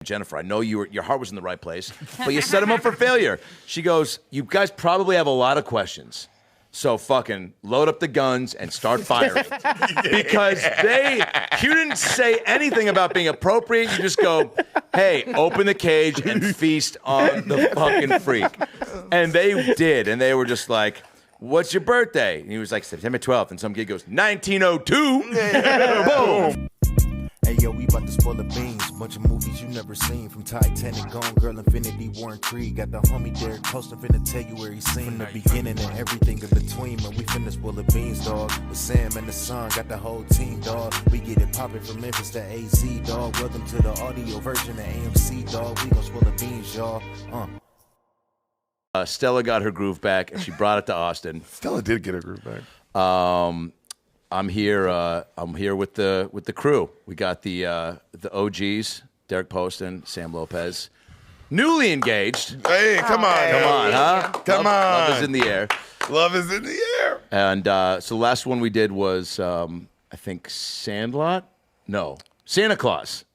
Jennifer, I know your heart was in the right place, but you set him up for failure. She goes, you guys probably have a lot of questions. So fucking load up the guns and start firing. Because you didn't say anything about being appropriate. You just go, hey, open the cage and feast on the fucking freak. And they did. And they were just like, what's your birthday? And he was like, September 12th. And some kid goes, 1902. Boom. Hey yo, we about to spoil the beans. Bunch of movies you never seen. From Titanic, Gone Girl, Infinity War, and Creed. Got the homie Deric Poston finna tell you where he's seen. From the beginning and everything in between. Man, we finna spoil the beans, dog. With Sam and the son, got the whole team, dog. We get it poppin' from Memphis to AZ, dog. Welcome to the audio version of AMC, dog. We gon' spoil the beans, y'all. Stella got her groove back, and she brought it to Austin. Stella did get her groove back. I'm here with the crew. We got the OGs, Deric Poston, Sam Lopez, newly engaged. Hey, come on, huh? Come on. Love is in the air. Love is in the air. And so the last one we did was I think Sandlot. No, Santa Claus.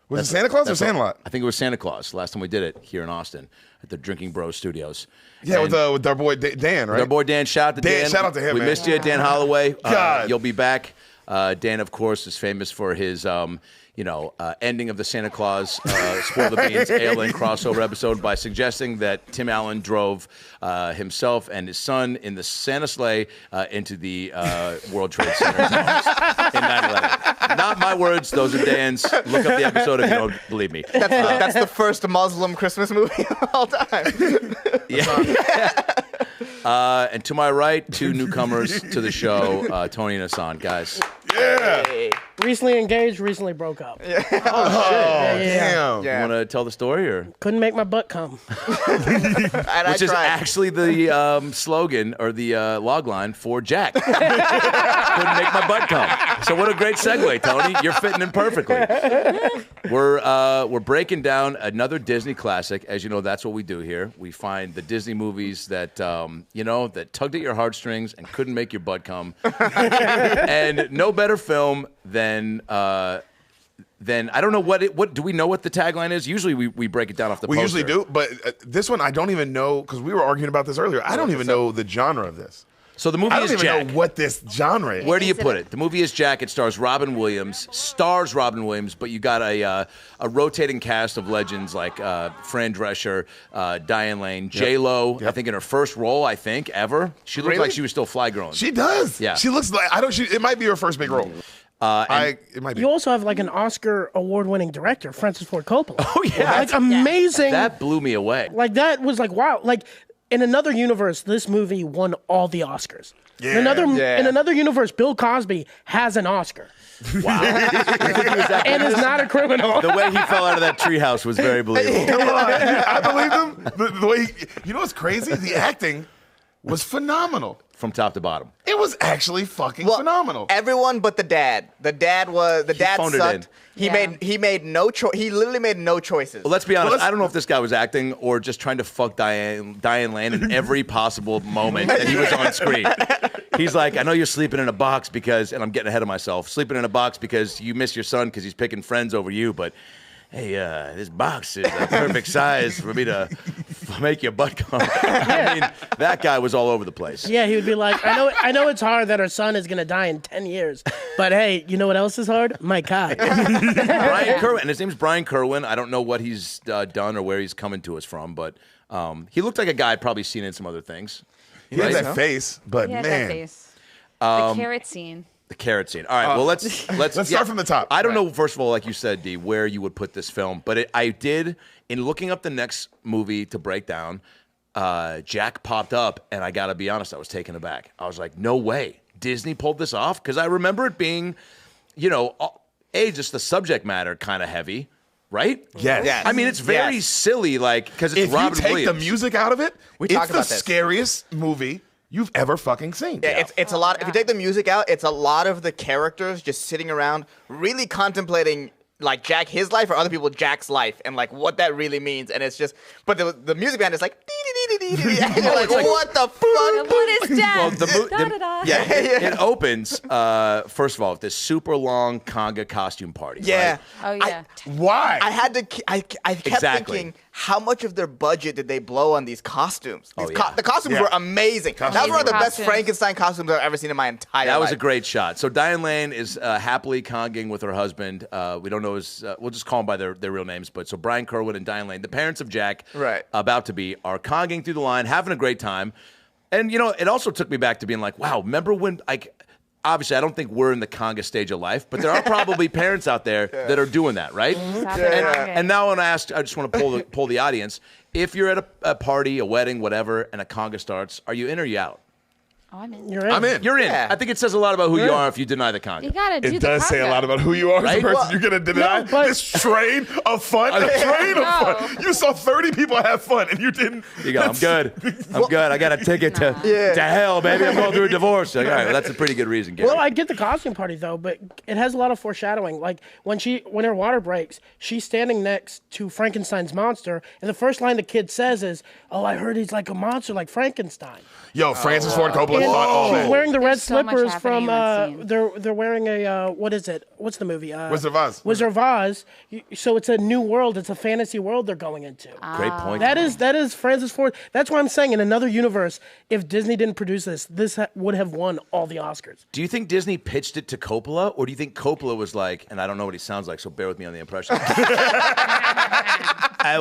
Was it Santa Claus or Sandlot? I think it was Santa Claus. Last time we did it here in Austin at the Drinking Bros Studios. Yeah, with our boy Dan, right? With our boy Dan. Shout out to Dan. Shout out to him, We man. missed you, Dan Holloway. God. You'll be back. Dan, of course, is famous for his, ending of the Santa Claus Spoil the Beans ALN crossover episode by suggesting that Tim Allen drove himself and his son in the Santa sleigh into the World Trade Center towers in 9/11. Not my words; those are Dan's. Look up the episode if you don't believe me. That's the first Muslim Christmas movie of all time. Yeah. And to my right, two newcomers to the show, Tony and Ehsan. Guys. Yeah. Hey. Recently engaged, recently broke up. Oh, damn. You want to tell the story, or Couldn't make my butt come. which is actually the slogan or the log line for Jack. Couldn't make my butt come. So what a great segue, Tony. You're fitting in perfectly. We're breaking down another Disney classic. As you know, that's what we do here. We find the Disney movies that that tugged at your heartstrings and couldn't make your butt come. And no better film than I don't know what do we know what the tagline is? Usually we break it down off the poster. We usually do, but this one I don't even know, because we were arguing about this earlier. I don't even know the genre of this. So the movie I don't is even Jack. know what this genre is. Where do you put it? The movie is Jack. It stars Robin Williams, but you got a rotating cast of legends like Fran Drescher, Diane Lane, J-Lo, I think in her first role, ever. She looked like she was still fly growing. She does. Yeah. She looks like, it might be her first big role. It might be. You also have like an Oscar award-winning director, Francis Ford Coppola. Oh, yeah. Like amazing. That blew me away. Like that was like, wow. Like in another universe, this movie won all the Oscars. Yeah. In another universe, Bill Cosby has an Oscar. Wow. And is not a criminal. The way he fell out of that treehouse was very believable. Come on. I believe him. The way you know what's crazy? The acting was phenomenal. From top to bottom. It was actually fucking phenomenal. Everyone but the dad. The dad phoned it sucked. in. He made no choice. He literally made no choices. Well, let's be honest. I don't know if this guy was acting or just trying to fuck Diane Lane in every possible moment that he was on screen. He's like, I know you're sleeping in a box because, and I'm getting ahead of myself, sleeping in a box because you miss your son because he's picking friends over you, but hey, this box is a perfect size for me to make your butt come. I mean, that guy was all over the place. Yeah, he would be like, I know it's hard that our son is going to die in 10 years, but hey, you know what else is hard? My cock. Brian Kerwin, and his name's Brian Kerwin. I don't know what he's done or where he's coming to us from, but he looked like a guy I'd probably seen in some other things. He had that face, but He had man. that face. The carrot scene. The carrot scene. All right, well, let's start from the top. I don't know, first of all, like you said, D, where you would put this film, but I did, in looking up the next movie to break down, Jack popped up, and I got to be honest, I was taken aback. I was like, no way. Disney pulled this off? Because I remember it being, just the subject matter kind of heavy, right? Yes. I mean, it's very silly, like, because it's If Robin you take Williams. the music out of it, We it's talked the about this. scariest movie you've ever fucking seen. Yeah, it's a lot. If you take the music out, it's a lot of the characters just sitting around, really contemplating like Jack his life or other people Jack's life and like what that really means. And it's just, but the music band is like, And you're like, what the fuck? What is death? Well, it opens, first of all, with this super long conga costume party. Yeah. Right? Oh, yeah. Why? I kept thinking, how much of their budget did they blow on these costumes? The costumes were amazing. That was one of the best Frankenstein costumes I've ever seen in my entire life. That was a great shot. So Diane Lane is happily conging with her husband. We don't know his, we'll just call them by their real names. But so Brian Kerwin and Diane Lane, the parents of Jack, about to be, are conging through the line, having a great time. And, you know, it also took me back to being like, wow, remember when, obviously, I don't think we're in the conga stage of life, but there are probably parents out there that are doing that, right? And now when I just want to poll the audience, if you're at a party, a wedding, whatever, and a conga starts, are you in or you out? Oh, I'm in. You're in. I'm in. You're in. Yeah. I think it says a lot about who you are if you deny the conga. You gotta do It the does say a conga. lot about who you are as a Right? person. Well, You're going to deny this train of fun? A train of fun. You saw 30 people have fun, and you didn't. You go, I'm good. I'm good. I got a ticket to hell, baby. I'm going through a divorce. Like, all right, well, that's a pretty good reason, Gary. Well, I get the costume party though, but it has a lot of foreshadowing. Like when her water breaks, she's standing next to Frankenstein's monster, and the first line the kid says is, "Oh, I heard he's like a monster, like Frankenstein." Yo, Francis Ford Coppola And thought all she's that. wearing the red There's so much slippers happening from. in that scene. They're wearing a what is it? What's the movie? Wizard of Oz. Wizard of Oz. So it's a new world. It's a fantasy world they're going into. Great point. That is Francis Ford. That's why I'm saying in another universe, if Disney didn't produce this would have won all the Oscars. Do you think Disney pitched it to Coppola, or do you think Coppola was like, and I don't know what he sounds like, so bear with me on the impression. I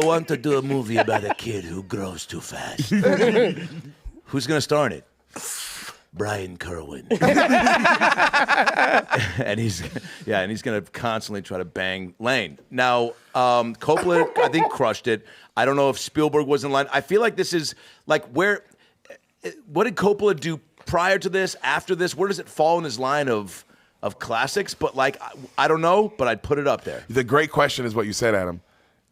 want to do a movie about a kid who grows too fast. Who's going to star in it? Brian Kerwin. and he's going to constantly try to bang Lane. Now, Coppola, I think, crushed it. I don't know if Spielberg was in line. I feel like this is like what did Coppola do prior to this, after this? Where does it fall in his line of classics? But like, I don't know, but I'd put it up there. The great question is what you said, Adam.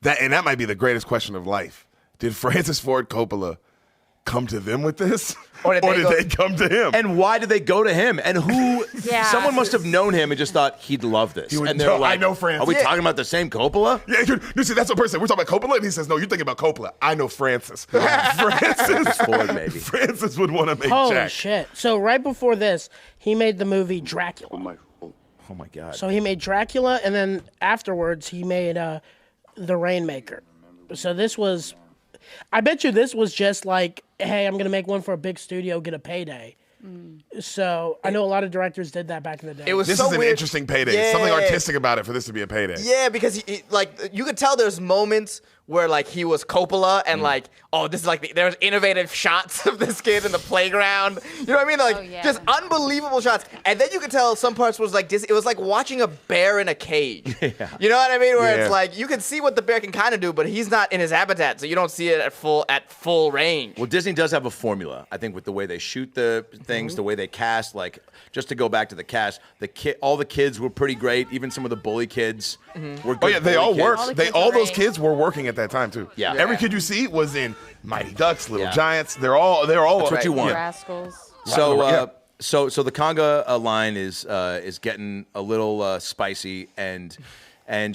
That might be the greatest question of life. Did Francis Ford Coppola come to them with this? Or did they come to him? And why did they go to him? And who? Yeah. Someone must have known him and just thought he'd love this. would And they're know- like, I know Francis. Are we Yeah. talking about the same Coppola? Yeah, you see, that's what person. We're talking about Coppola, and he says, "No, you're thinking about Coppola. I know Francis. Francis Ford, maybe. Francis would want to make Holy Jack." shit. So right before this, he made the movie Dracula. Oh my God. So he made Dracula, and then afterwards he made The Rainmaker. So this was, I bet you this was just like, hey, I'm going to make one for a big studio, get a payday. So I know a lot of directors did that back in the day. It was This so is an weird. interesting payday. Yeah. Something artistic about it for this to be a payday. Yeah, because he like you could tell there's moments where like he was Coppola and like, oh, this is like there's innovative shots of this kid in the playground. You know what I mean? Like just unbelievable shots. And then you could tell some parts was like it was like watching a bear in a cage. You know what I mean? Where it's like you can see what the bear can kind of do, but he's not in his habitat, so you don't see it at full range. Well, Disney does have a formula, I think, with the way they shoot the things, the way they cast. Like, just to go back to the cast, all the kids were pretty great. Even some of the bully kids were good. Oh yeah, they all bully kids. worked. All those kids were working at that time too. Yeah. Every kid you see was in Mighty Ducks, Little Yeah. Giants. They're all. That's what you want. Rascals. So, so the conga line is getting a little spicy, and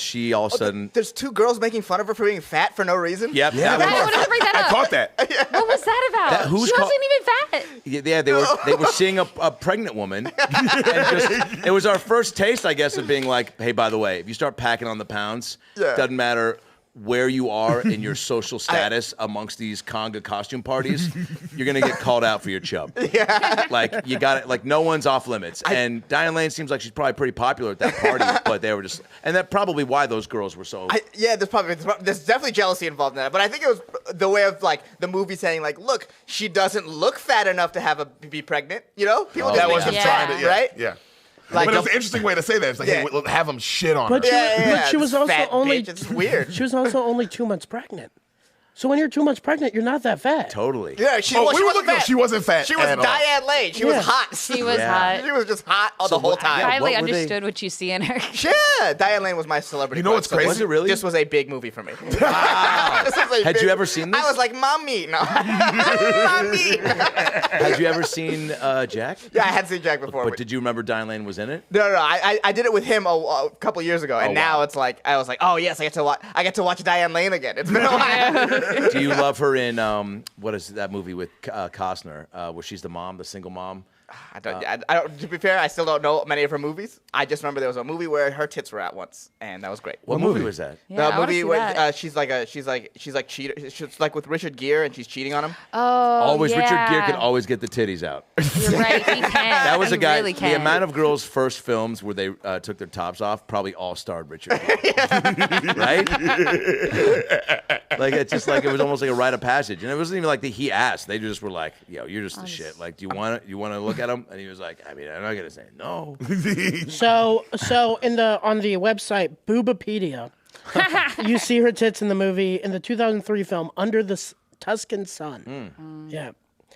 she all of a sudden. There's two girls making fun of her for being fat for no reason. Yep. Yeah, that I was- wanted to bring that I up. caught that. What was that about? who's she called- wasn't even fat. Yeah, they were seeing a pregnant woman, and it was our first taste, I guess, of being like, hey, by the way, if you start packing on the pounds, doesn't matter where you are in your social status amongst these conga costume parties, you're gonna get called out for your chub. Yeah. Like you got it. Like no one's off limits. And Diane Lane seems like she's probably pretty popular at that party, but they were just, and that's probably why those girls were so. There's definitely jealousy involved in that, but I think it was the way of like the movie saying like, look, she doesn't look fat enough to be pregnant. You know, people That just was make him them trying fat, to. right? Yeah. Like But it was an interesting way to say that. It's like, hey, have them shit on her. But she was also fat only bitch, it's weird. She was also only 2 months pregnant. So when you're 2 months pregnant, you're not that fat. Totally. Yeah, we were wasn't looking. fat. She wasn't fat. She was at all. Diane Lane. She was hot. She was Yeah. hot. She was just hot the whole time. Yeah, Finally what were they- understood what you see in her. Yeah, Diane Lane was my celebrity. You know what's crush, crazy? Was it really? This was a big movie for me. Wow. This was a Had big- you ever seen this? I was like, mommy, no, mommy. Had you ever seen Jack? Yeah, I had seen Jack before. But did you remember Diane Lane was in it? No. I did it with him a couple years ago, and now it's like I was like, oh yes, I get to watch Diane Lane again. It's been a while. Do you love her in what is that movie with Costner, where she's the mom, the single mom? I don't. To be fair, I still don't know many of her movies. I just remember there was a movie where her tits were out once, and that was great. What movie was that? Yeah, The movie where she's like cheater. She's like with Richard Gere, and she's cheating on him. Oh, Always, yeah. Richard Gere could always get the titties out. You're right, he can. That was He a guy. Really can. The amount of girls' first films where they took their tops off probably all starred Richard Gere, right? Like it's just like it was almost like a rite of passage, and it wasn't even like he asked. They just were like, "Yo, you're just the shit. Like, do you want to look at him?" And he was like, "I mean, I'm not gonna say no." So on the website Boobapedia, you see her tits in the movie in the 2003 film Under the Tuscan Sun. Yeah,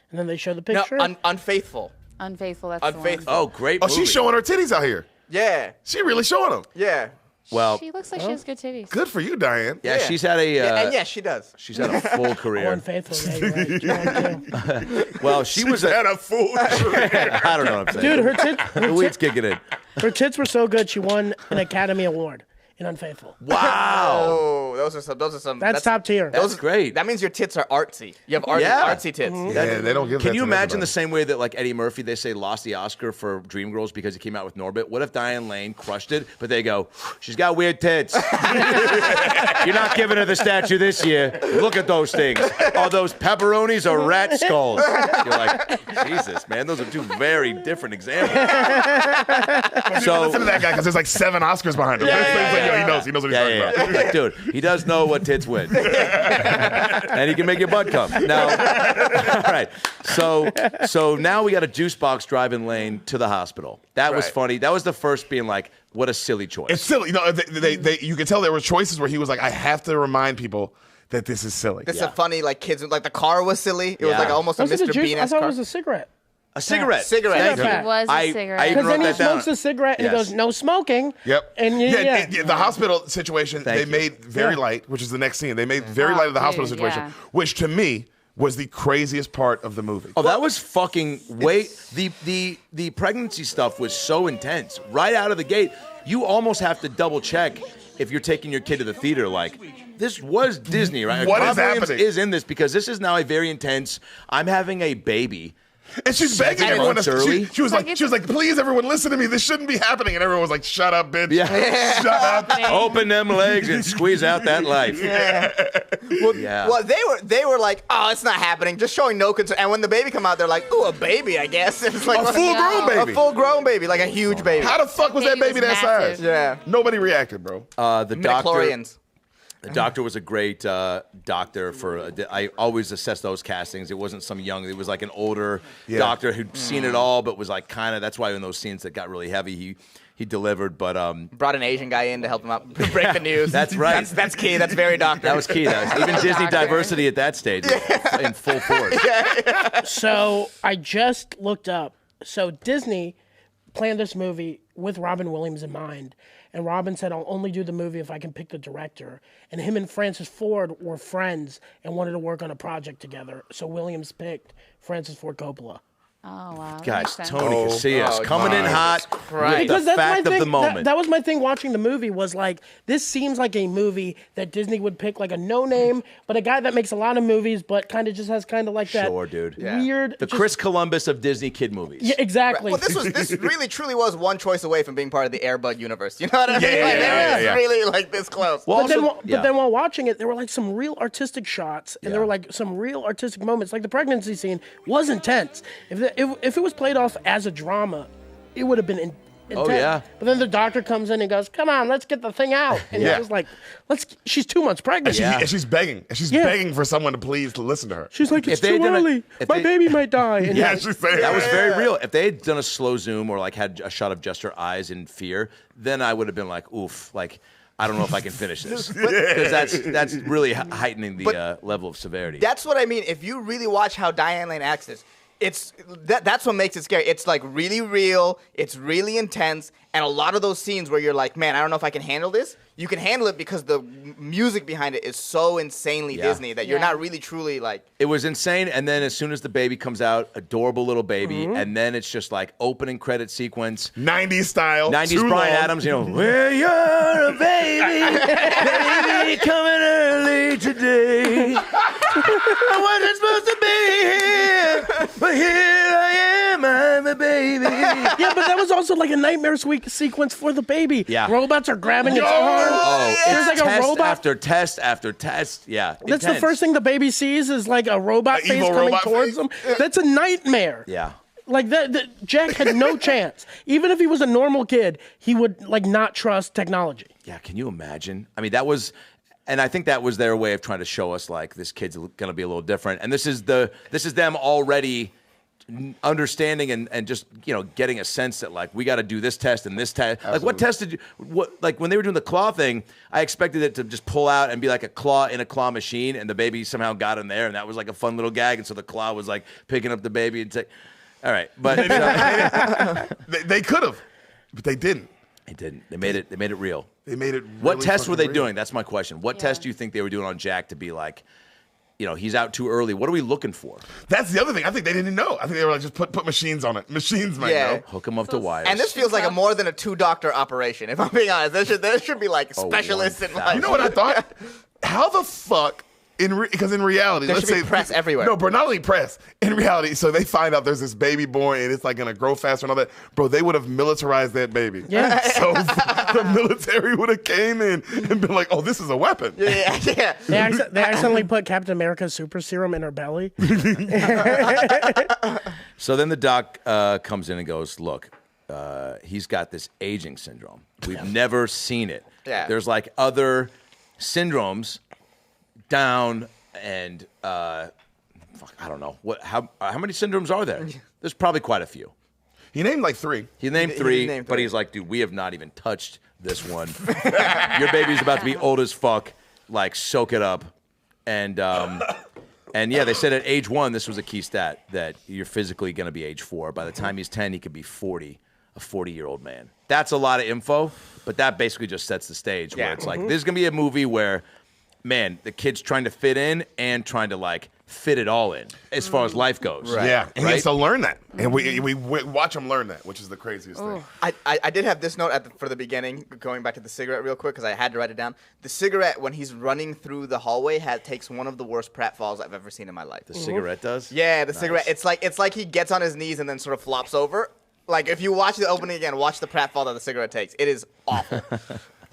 and then they show the picture. No, Unfaithful. Unfaithful. That's Unfaithful. The one. Oh, great! Oh, movie. she's showing her titties out here. Yeah. She really showing them. Yeah. Well, She looks like she has good titties. Good for you, Diane. yeah, she's had a. And yes, she does. She's had a full career. Unfaithful. Yeah, you're right. You're right, too. Well, she was Had a fool. I don't know what I'm saying. Dude, the weed's kicking in. her tits were so good she won an Academy Award in Unfaithful. Wow. Oh, those are some. That's top tier. That's great. That means your tits are artsy. You have Yeah. artsy tits. Yeah, they don't give that Can you to imagine everybody. the same way that like Eddie Murphy, they say lost the Oscar for Dreamgirls because he came out with Norbit? What if Diane Lane crushed it, but they go, she's got weird tits. You're not giving her the statue this year. Look at those things. Are those pepperonis or rat skulls? You're like, Jesus, man, those are two very different examples. So Listen to that guy because there's like 7 Oscars behind him. He knows what he's talking about. Like, dude, he does know what tits win. And he can make your butt come. Now, all right. So now we got a juice box driving Lane to the hospital. That was Right. funny. That was the first being like, what a silly choice. It's silly. You know, you can tell there were choices where he was like, I have to remind people that this is silly. This is a funny, like, kids, like, the car was silly. It was Yeah. like almost a Was it a Mr. juice? Bean I thought it was a cigarette. A cigarette. Cigarette. Thank you. Cigarette. It was a I cigarette. even Because wrote then he that down. smokes a cigarette and he Yes. goes, no smoking. Yep. And the hospital situation, Thank they you. made very light, which is the next scene. They made very Oh, light of the hospital dude, situation, yeah. which to me was the craziest part of the movie. Oh, that was fucking the pregnancy stuff was so intense. Right out of the gate, you almost have to double check if you're taking your kid to the theater. Like, this was Disney, right? What Rob is Williams happening? is in this because this is now a very intense. I'm having a baby. And she's begging 7 everyone. months early? She was like, please, everyone, listen to me. This shouldn't be happening. And everyone was like, shut up, bitch. Yeah. Shut up. Open them legs and squeeze out that life. Yeah. Well, they were like, oh, it's not happening, just showing no concern. And when the baby come out, they're like, ooh, a baby, I guess. It's like A full-grown baby. A full-grown baby, like a huge baby. How the fuck was that Baby baby was that massive. size? Yeah. Nobody reacted, bro. The doctor. Midichlorians. The doctor was a great doctor for. I always assess those castings. It wasn't some young. It was like an older doctor who'd seen it all, but was like kind of. That's why in those scenes that got really heavy, he delivered. But Brought an Asian guy in to help him out, break the news. That's right. That's key. That's very doctor. that was key. That was even Disney diversity at that stage in full force. So I just looked up. So Disney planned this movie with Robin Williams in mind. And Robin said, I'll only do the movie if I can pick the director. And him and Francis Ford were friends and wanted to work on a project together. So Williams picked Francis Ford Coppola. Oh, wow. that Guys, makes sense. Tony Casillas coming in hot Christ. with the Because that's fact my thing. of the moment. That was my thing watching the movie was like, this seems like a movie that Disney would pick like a no-name, but a guy that makes a lot of movies, but kind of just has kind of like that Sure, dude. weird. The just- Chris Columbus of Disney kid movies. Yeah, exactly. Well, this really truly was one choice away from being part of the Air Bud universe. You know what I mean? Yeah, Like, yeah, it was yeah. really like this close. Well, But also- then while watching it, there were like some real artistic shots, and there were like some real artistic moments. Like the pregnancy scene was intense. If it was played off as a drama, it would have been intense. yeah. But then the doctor comes in and goes, "Come on, let's get the thing out." And Yeah. it was like, She's 2 months pregnant. And she's begging. And she's begging for someone to please listen to her. She's like, "It's If they too done it- early. if My they- baby might die." And Yeah, she's saying That was very real. If they had done a slow zoom or like had a shot of just her eyes in fear, then I would have been like, oof, like I don't know if I can finish this. Because that's really heightening the level of severity. That's what I mean. If you really watch how Diane Lane acts this, that's what makes it scary. It's like really real. It's really intense. And a lot of those scenes where you're like, man, I don't know if I can handle this. You can handle it because the music behind it is so insanely Disney that you're not really truly like. It was insane. And then as soon as the baby comes out, adorable little baby, and then it's just like opening credit sequence. 90s style. 90s too Bryan long. Adams, where you're a baby, baby coming early today. I wasn't supposed to be here, but here I am. I'm a baby. Yeah, but that was also like a nightmare sequence for the baby. Yeah. Robots are grabbing its arm. Oh, There's like test a robot. after test after test. Yeah. That's intense. the first thing the baby sees is like a robot face coming robot towards face? him. That's a nightmare. Yeah. Like that, Jack had no chance. Even if he was a normal kid, he would like not trust technology. Yeah, can you imagine? I mean, that was, and I think that was their way of trying to show us like this kid's gonna be a little different. And this is them already understanding and just getting a sense that like we got to do this test and this test. Like what test did you? Like when they were doing the claw thing, I expected it to just pull out and be like a claw in a claw machine, and the baby somehow got in there, and that was like a fun little gag. And so the claw was like picking up the baby and all right, but they could have, but they didn't. They didn't. They made it real. They made it. What really tests were they fucking real. doing? That's my question. What test do you think they were doing on Jack to be like, he's out too early? What are we looking for? That's the other thing. I think they didn't know. I think they were like, just put machines on it. Machines might know. Hook him up to wires. And this feels like a more than a 2-doctor operation. If I'm being honest, there should be like specialists in like. You know what I thought? How the fuck? Because in reality, there let's should be say press everywhere. No, bro, not only press. In reality, so they find out there's this baby born and it's like gonna grow faster and all that. Bro, they would have militarized that baby. Yeah. So the military would have came in and been like, "Oh, this is a weapon." Yeah. They accidentally put Captain America's super serum in her belly. So then the doc comes in and goes, "Look, he's got this aging syndrome. We've never seen it. Yeah. There's like other syndromes." Down and I don't know how many syndromes are there? There's probably quite a few. He named like 3. He named three, but he's like, dude, we have not even touched this one. Your baby's about to be old as fuck. Like, soak it up. And yeah, they said at age 1, this was a key stat that you're physically going to be age 4. By the time he's 10, he could be 40, a 40-year-old man. That's a lot of info, but that basically just sets the stage where it's like this is going to be a movie where. Man, the kid's trying to fit in and trying to like fit it all in as far as life goes. Right. Yeah, and he has to learn that, and we watch him learn that, which is the craziest thing. I did have this note for the beginning, going back to the cigarette real quick because I had to write it down. The cigarette, when he's running through the hallway, takes one of the worst pratfalls I've ever seen in my life. The cigarette does? Yeah, the cigarette. It's like he gets on his knees and then sort of flops over. Like if you watch the opening again, watch the pratfall that the cigarette takes. It is awful.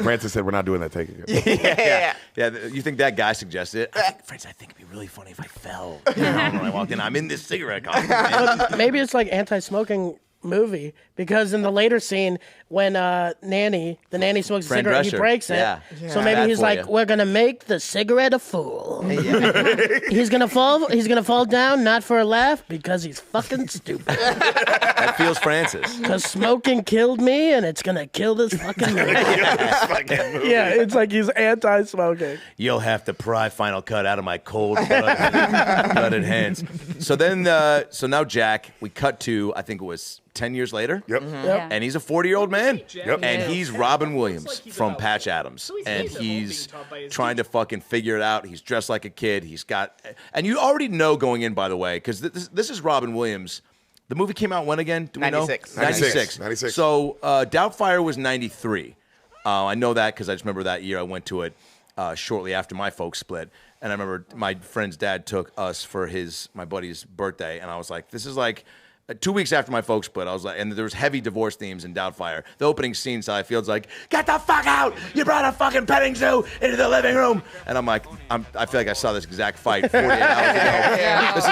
Francis said, "We're not doing that take again." Yeah. You think that guy suggested it? Francis, I think it'd be really funny if I fell when I walked in. I'm in this cigarette costume. Man. Maybe it's like anti-smoking movie because in the later scene when the nanny smokes a Fran cigarette, Drescher. he breaks it. Yeah. So maybe Bad he's for like, you. "We're gonna make the cigarette a fool. He's gonna fall down not for a laugh because he's fucking stupid. That feels Francis. Because smoking killed me and it's gonna kill this fucking movie." Yeah, it's like he's anti-smoking. You'll have to pry Final Cut out of my cold blooded hands. So then, so now Jack, we cut to, I think it was 10 years later. Yep. Yeah. And he's a 40-year-old man. Yep. And He he's Robin Williams from Patch Adams. And he's trying to fucking figure it out. He's dressed like a kid. He's got, and you already know going in, by the way, because this is Robin Williams. The movie came out when again? Do we know? 96. 96. So Doubtfire was 93. I know that because I just remember that year I went to it shortly after my folks split. And I remember my friend's dad took us for my buddy's birthday. And I was like, this is like 2 weeks after my folks split. I was like, and there was heavy divorce themes in Doubtfire. The opening scene, Sally Field's like, "Get the fuck out! You brought a fucking petting zoo into the living room." And I'm like, I feel like I saw this exact fight 48 hours ago. Yeah. This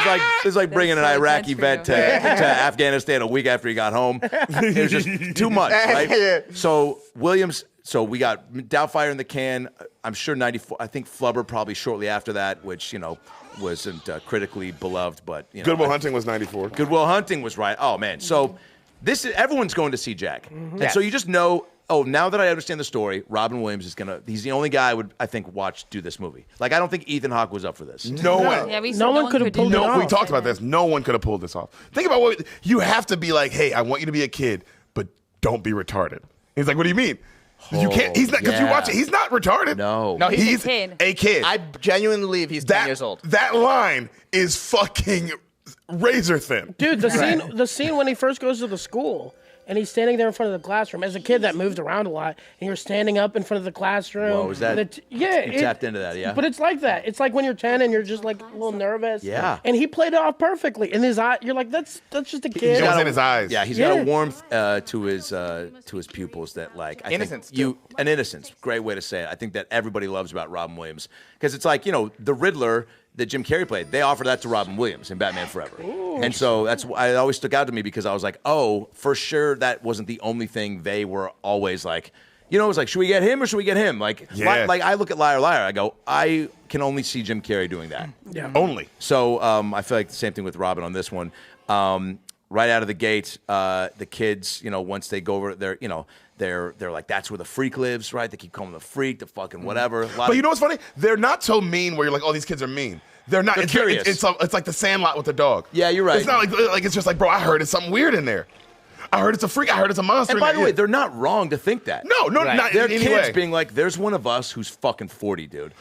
is like bringing an so Iraqi intense vet for you. to Afghanistan a week after he got home. It was just too much, right? So Williams. So we got Doubtfire in the can. I'm sure 94. I think Flubber probably shortly after that, which wasn't critically beloved, but Good Will Hunting was 94. Good Will Hunting was right. Oh man, so everyone's going to see Jack, and so you just know. Oh, now that I understand the story, Robin Williams he's the only guy I would, I think, watch do this movie. Like, I don't think Ethan Hawke was up for this. No one. Yeah, No one could have pulled it off. We talked about this. No one could have pulled this off. Think about what you have to be like. Hey, I want you to be a kid, but don't be retarded. He's like, what do you mean? You can't. He's not because you watch it. He's not retarded. No, he's a kid. A kid. I genuinely believe he's 10 years old. That line is fucking razor thin. Dude, the scene when he first goes to the school and he's standing there in front of the classroom. As a kid that moved around a lot, and you're standing up in front of the classroom. Whoa, is that? You tapped into that, yeah. But it's like that. It's like when you're 10 and you're just like a little nervous. Yeah. And he played it off perfectly. In his eye, you're like, that's just a kid. It was in his eyes. Yeah, he's got a warmth to his pupils that like Innocence. An innocence. Great way to say it. I think that everybody loves about Robin Williams because it's like the Riddler that Jim Carrey played. They offered that to Robin Williams in Batman Forever, and so that's why it always stuck out to me because I was like, oh, for sure that wasn't the only thing they were always like. It was like, should we get him or should we get him? Like, like I look at Liar Liar, I go, I can only see Jim Carrey doing that. Yeah. Only. So I feel like the same thing with Robin on this one. Right out of the gate, the kids, once they go over there, they're like, that's where the freak lives, right? They keep calling him the freak, the fucking whatever. But you know what's funny? They're not so mean where you're like, oh, these kids are mean. They're not. They're curious. It's like the Sandlot with the dog. Yeah, you're right. It's not like it's just like, bro, I heard it's something weird in there. I heard it's a freak. I heard it's a monster. And by the way, they're not wrong to think that. No, not They're in any kids way. being like, there's one of us who's fucking 40, dude.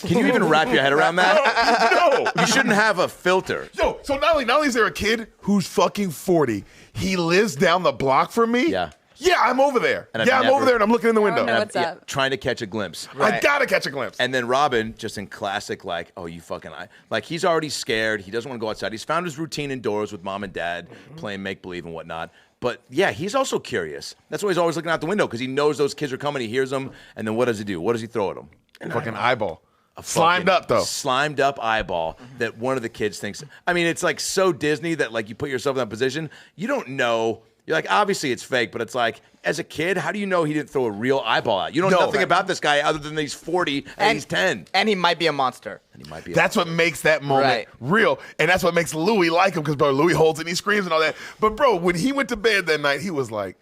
Can you even wrap your head around that? No. You shouldn't have a filter. Yo, so not only is there a kid who's fucking 40, he lives down the block from me. Yeah. Yeah, I'm over there. And I'm over there and I'm looking in the window. know what's up. Trying to catch a glimpse. I gotta catch a glimpse. And then Robin, just in classic, like, oh, you fucking, like, he's already scared. He doesn't want to go outside. He's found his routine indoors with mom and dad, playing make-believe and whatnot. But, yeah, he's also curious. That's why he's always looking out the window, because he knows those kids are coming. He hears them. And then what does he do? What does he throw at them? Fucking eyeball. Slimed up, though. Slimed up eyeball that one of the kids thinks. I mean, it's like so Disney that, like, you put yourself in that position. You don't know. You're like, obviously it's fake, but it's like, as a kid, how do you know he didn't throw a real eyeball out? You know nothing about this guy other than he's 40 and he's 10. And he might be a monster. That's what makes that moment real. And that's what makes Louis like him, because, bro, Louis holds it and he screams and all that. But, bro, when he went to bed that night, he was like,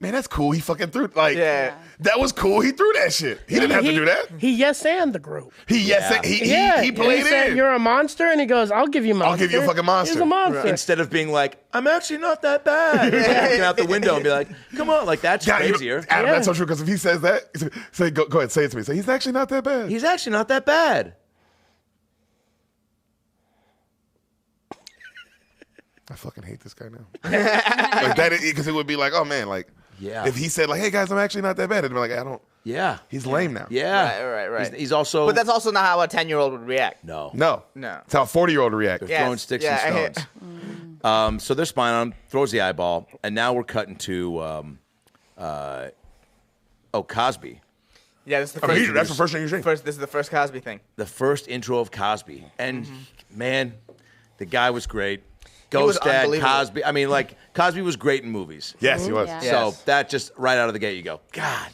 man, that's cool. He fucking threw, like, that was cool. He threw that shit. He didn't have to do that. He yes-and the group. He played he said, you're a monster, and he goes, I'll give you monster. I'll give you a fucking monster. He's a monster. Right. Instead of being like, I'm actually not that bad. Looking out the window and be like, come on, like, that's crazier. Adam, that's so true, because if he says that, say, go ahead, say it to me. Say, he's actually not that bad. He's actually not that bad. I fucking hate this guy now. Like that, because it would be like, oh man, like, if he said like, hey guys, I'm actually not that bad, it'd be like, I don't. Yeah. He's lame now. Yeah. Right. He's also. But that's also not how a 10-year-old would react. No. It's how a 40-year-old would react. They're throwing sticks and stones. So they're spying on him, throws the eyeball, and now we're cutting to Cosby. Yeah, this is the first. That's the first thing you're saying. This is the first Cosby thing. The first intro of Cosby, and man, the guy was great. Was Ghost Dad, Cosby. I mean, like, Cosby was great in movies. Yes, he was. Yeah. So that just right out of the gate, you go, God,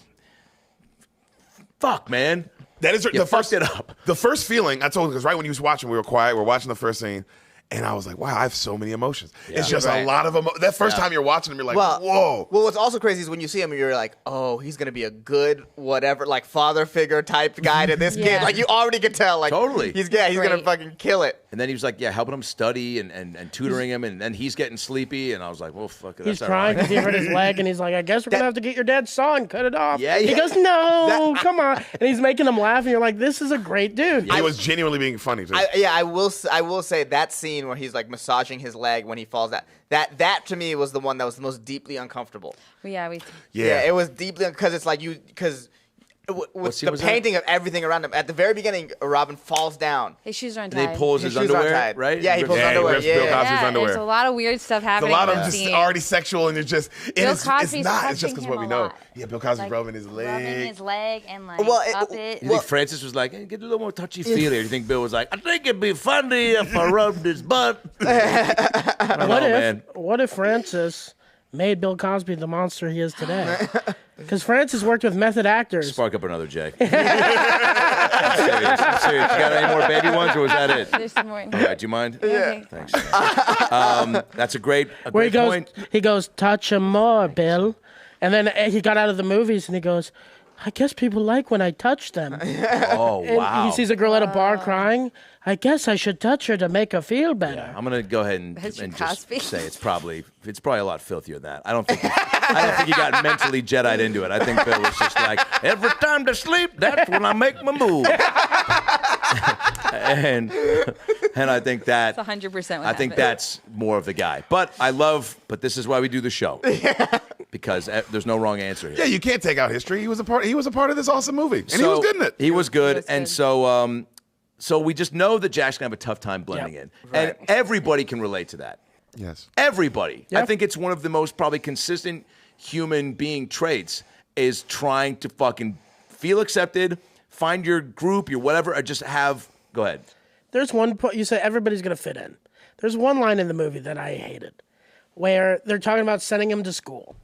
fuck, man. That is You the fucked first. it up. The first feeling I told him, because right when he was watching, we were quiet. We're watching the first scene. And I was like, wow, I have so many emotions. It's just a lot of emotions. That first time you're watching him, you're like, whoa. Well, what's also crazy is when you see him, you're like, oh, he's going to be a good whatever, like father figure type guy to this kid. Like, you already could tell. Like, Totally. He's going to fucking kill it. And then he was like, helping him study and tutoring him. And then he's getting sleepy. And I was like, well, fuck it. He's crying because he hurt his leg. And he's like, I guess we're going to have to get your dad's saw and cut it off. Yeah. He goes, no, come on. And he's making him laugh. And you're like, this is a great dude. He was genuinely being funny, too. I will say that scene where he's like massaging his leg when he falls down. That to me was the one that was the most deeply uncomfortable. Yeah, it was deeply, because it's like with the painting of everything around him. At the very beginning, Robin falls down. His shoes are untied. And he pulls his underwear, right? Yeah, he pulls his underwear. He rips Bill Cosby's underwear. There's a lot of weird stuff happening. A lot of in them the just scene. already sexual, and it's just Bill it's Cosby's not. It's just touching because him what we a know. lot. Yeah, Bill Cosby's Like, rubbing his rubbing leg. his leg and like up it. You think Francis was like, hey, get a little more touchy-feely? Or do you think Bill was like, I think it'd be funny if I rubbed his butt? What if Francis made Bill Cosby the monster he is today? Because Francis worked with method actors. Spark up another, Jay. I'm serious. You got any more baby ones, or was that it? There's some more. All right, do you mind? Yeah. Thanks. That's a great point. He goes, touch him more, Bill. And then he got out of the movies and he goes, I guess people like when I touch them. Oh, And wow. he sees a girl at a bar crying. I guess I should touch her to make her feel better. Yeah, I'm gonna go ahead and Mr. just Cosby. say it's probably a lot filthier than that. I don't think he got mentally Jedi'd into it. I think Bill was just like, every time to sleep, that's when I make my move. and And I think that It's 100% I think that's more of the guy. But but this is why we do the show. Because there's no wrong answer here. Yeah, you can't take out history. He was a part of this awesome movie. And he was good in it. He was good. And so we just know that Jack's going to have a tough time blending in. Right. And everybody can relate to that. Yes. Everybody. Yep. I think it's one of the most probably consistent human being traits is trying to fucking feel accepted, find your group, your whatever, or just have. Go ahead. There's one point you say everybody's going to fit in. There's one line in the movie that I hated where they're talking about sending him to school.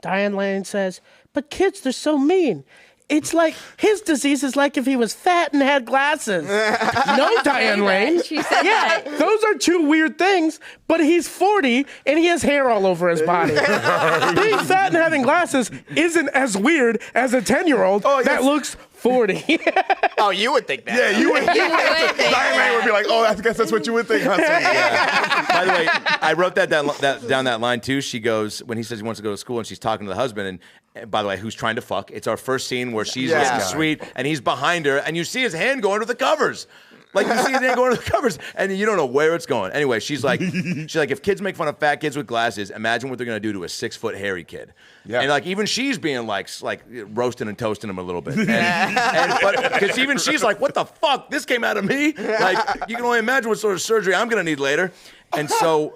Diane Lane says, but kids, they're so mean. It's like his disease is like if he was fat and had glasses. No, Diane Lane. She said that. Those are two weird things, but he's 40 and he has hair all over his body. Being fat and having glasses isn't as weird as a 10-year-old that looks 40. Oh, you would think that. Yeah, you would Diane Lane would be like, I guess that's what you would think, huh? Yeah. By the way, I wrote down that line too. She goes, when he says he wants to go to school and she's talking to the husband, and by the way, who's trying to fuck. It's our first scene where she's getting sweet and he's behind her and you see his hand going to the covers. Like you see his hand going to the covers and you don't know where it's going. Anyway, she's like, if kids make fun of fat kids with glasses, imagine what they're going to do to a 6-foot hairy kid. Yeah. And like even she's being like roasting and toasting him a little bit. But because even she's like, what the fuck? This came out of me? Like you can only imagine what sort of surgery I'm going to need later. And so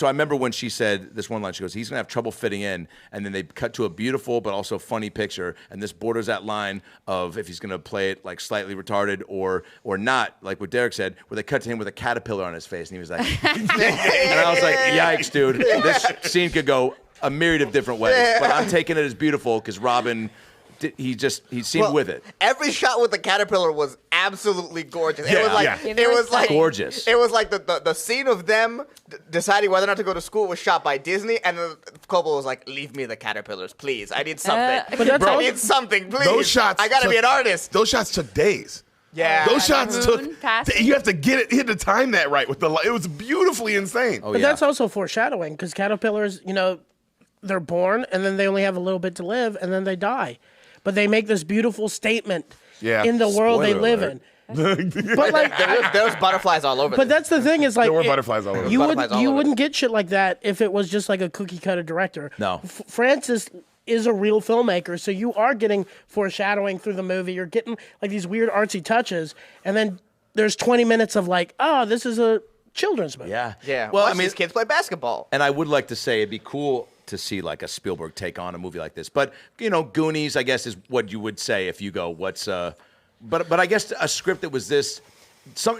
I remember when she said this one line, she goes, he's going to have trouble fitting in. And then they cut to a beautiful but also funny picture. And this borders that line of if he's going to play it like slightly retarded or not, like what Deric said, where they cut to him with a caterpillar on his face. And he was like, and I was like, yikes, dude. This scene could go a myriad of different ways. But I'm taking it as beautiful because Robin... He seemed with it. Every shot with the caterpillar was absolutely gorgeous. It was like gorgeous. It was like the scene of them deciding whether or not to go to school was shot by Disney, and Coppola was like, "Leave me the caterpillars, please. I need something. I need something, please. Those shots. I gotta be an artist." Those shots took days. Yeah, those shots took. You have to get it to time that right with the. It was beautifully insane. But that's also foreshadowing because caterpillars, they're born and then they only have a little bit to live and then they die. But they make this beautiful statement in the world they live in. But like there was butterflies all over. But that's the thing is like there were butterflies all over. You wouldn't get shit like that if it was just like a cookie cutter director. No, Francis is a real filmmaker, so you are getting foreshadowing through the movie. You're getting like these weird artsy touches, and then there's 20 minutes of like, this is a children's movie. Yeah. Well, I mean, these kids play basketball, and I would like to say it'd be cool to see like a Spielberg take on a movie like this. But Goonies, I guess, is what you would say if you go, what's but I guess a script that was this,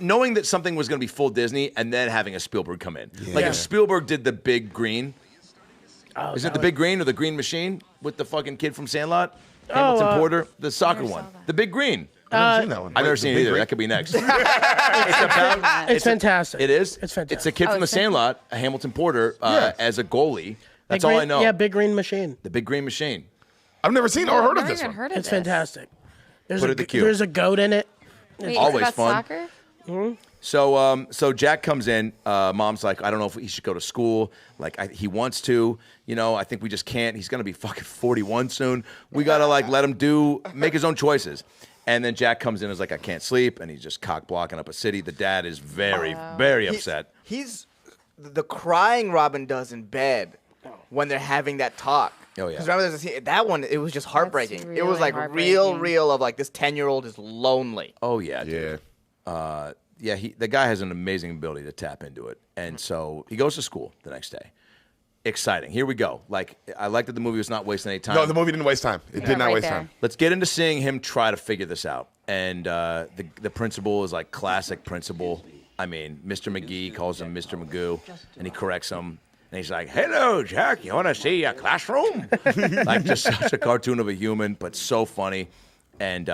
knowing that something was going to be full Disney and then having a Spielberg come in. Like if Spielberg did The Big Green, is it The Big Green or The Green Machine with the fucking kid from Sandlot? Hamilton Porter, the soccer one. The Big Green. I've never seen that one. I've never seen it either. That could be next. It's fantastic. It is? It's fantastic. It's a kid from the Sandlot, a Hamilton Porter, as a goalie. That's all I know. Yeah, Big Green Machine. The Big Green Machine. I've never seen or heard of this one. It's fantastic. Put it in the queue. There's a goat in it. Wait, always about fun. Soccer? Mm-hmm. So Jack comes in. Mom's like, I don't know if he should go to school. Like he wants to. I think we just can't. He's gonna be fucking 41 soon. We gotta let him make his own choices. And then Jack comes in and is like, I can't sleep, and he's just cock blocking up a city. The dad is very, very upset. He's the crying Robin does in bed when they're having that talk. Oh, yeah. Because remember, there's a scene, that one, it was just heartbreaking. Really it was like real of like this 10-year-old is lonely. Oh, yeah. Dude. Yeah. The guy has an amazing ability to tap into it. And so he goes to school the next day. Exciting. Here we go. I like that the movie was not wasting any time. No, the movie didn't waste time. It did not waste time. Let's get into seeing him try to figure this out. And the principal is like classic principal. I mean, Mr. McGee calls him Mr. Magoo, and he corrects him. And he's like, hello, Jack, you want to see a classroom? Like just such a cartoon of a human, but so funny. And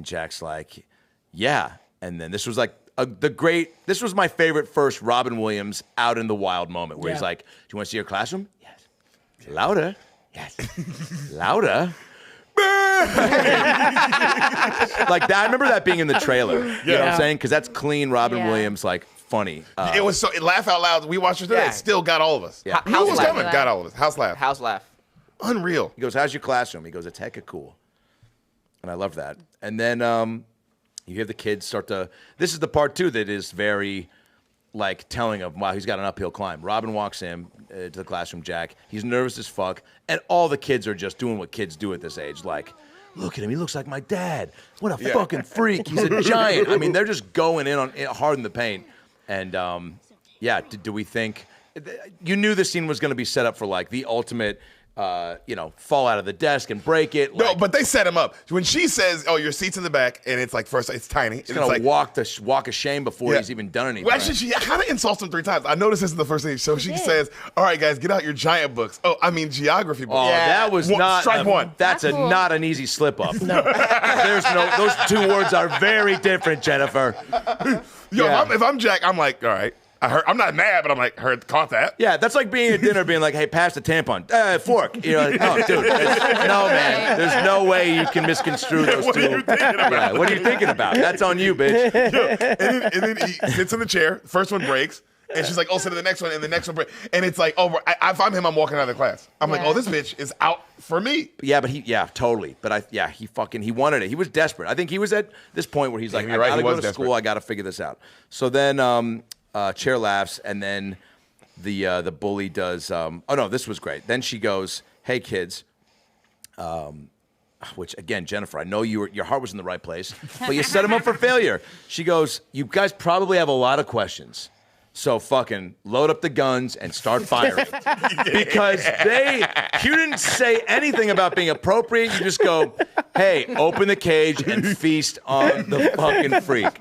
Jack's like, yeah. And then this was like this was my favorite first Robin Williams out in the wild moment where he's like, do you want to see your classroom? Yes. Louder. Yes. Louder. Like that. I remember that being in the trailer. You know what I'm saying? Because that's clean Robin Williams, like funny. It was so laugh out loud. We watched it today. It still got all of us. Yeah. Who was coming? Got all of us. House laugh. House laugh. Unreal. He goes, how's your classroom? He goes, it's hecka cool. And I love that. And then You hear the kids start to. This is the part too that is very, like, telling of wow, he's got an uphill climb. Robin walks in to the classroom. Jack, he's nervous as fuck, and all the kids are just doing what kids do at this age, like. Look at him. He looks like my dad. What a fucking freak. He's a giant. I mean, they're just going in on hard in the paint. And, do we think you knew the scene was going to be set up for, like, the ultimate, fall out of the desk and break it? No, but they set him up. When she says, oh, your seat's in the back, and it's like, first, it's tiny. He's going to walk of shame before he's even done anything. Well, actually, she kind of insults him 3 times. I noticed this in the first thing. So she says, all right, guys, get out your giant books. Oh, I mean, geography books. Oh, that was not. Strike one. That's not an easy slip up. No. Those 2 words are very different, Jennifer. If I'm Jack, I'm like, all right. I'm not mad, but I'm like, caught that. Yeah, that's like being at dinner being like, hey, pass the tampon. Fork. You're like, oh, dude. No, man. There's no way you can misconstrue those 2. What are you thinking about? Yeah, what are you thinking about? That's on you, bitch. And then he sits in the chair. First one breaks. And she's like, oh, sit to the next one. And the next one breaks. And it's like, oh, if I'm him, I'm walking out of the class. I'm like, oh, this bitch is out for me. Yeah, but totally. But he wanted it. He was desperate. I think he was at this point where he's like, I got to go to school. I got to figure this out. So then, Chair laughs, and then the bully does. This was great. Then she goes, "Hey kids," which again, Jennifer, I know your heart was in the right place, but you set him up for failure. She goes, "You guys probably have a lot of questions, so fucking load up the guns and start firing." Because you didn't say anything about being appropriate. You just go, "Hey, open the cage and feast on the fucking freak,"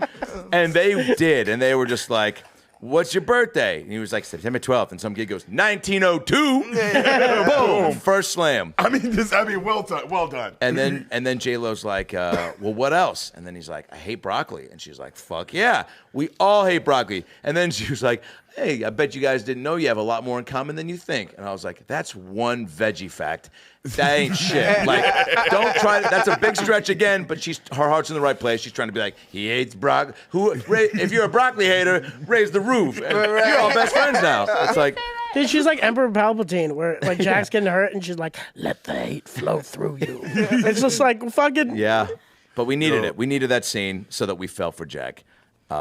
and they did, and they were just like. What's your birthday? And he was like, September 12th. And some kid goes, 1902. Boom. First slam. Well done. And then J-Lo's like, well, what else? And then he's like, I hate broccoli. And she's like, fuck yeah. We all hate broccoli. And then she was like, hey, I bet you guys didn't know you have a lot more in common than you think. And I was like, that's one veggie fact. That ain't shit. Like, don't try to, that's a big stretch again, but her heart's in the right place. She's trying to be like, he hates broccoli. If you're a broccoli hater, raise the roof. And you're all best friends now. It's like... Dude, she's like Emperor Palpatine, where like Jack's getting hurt, and she's like, "Let the hate flow through you." It's just like fucking. Yeah, but we needed it. We needed that scene so that we fell for Jack.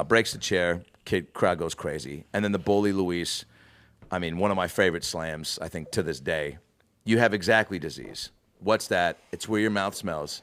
Breaks the chair, crowd goes crazy, and then the bully Luis. I mean, one of my favorite slams, I think, to this day. You have exactly disease. What's that? It's where your mouth smells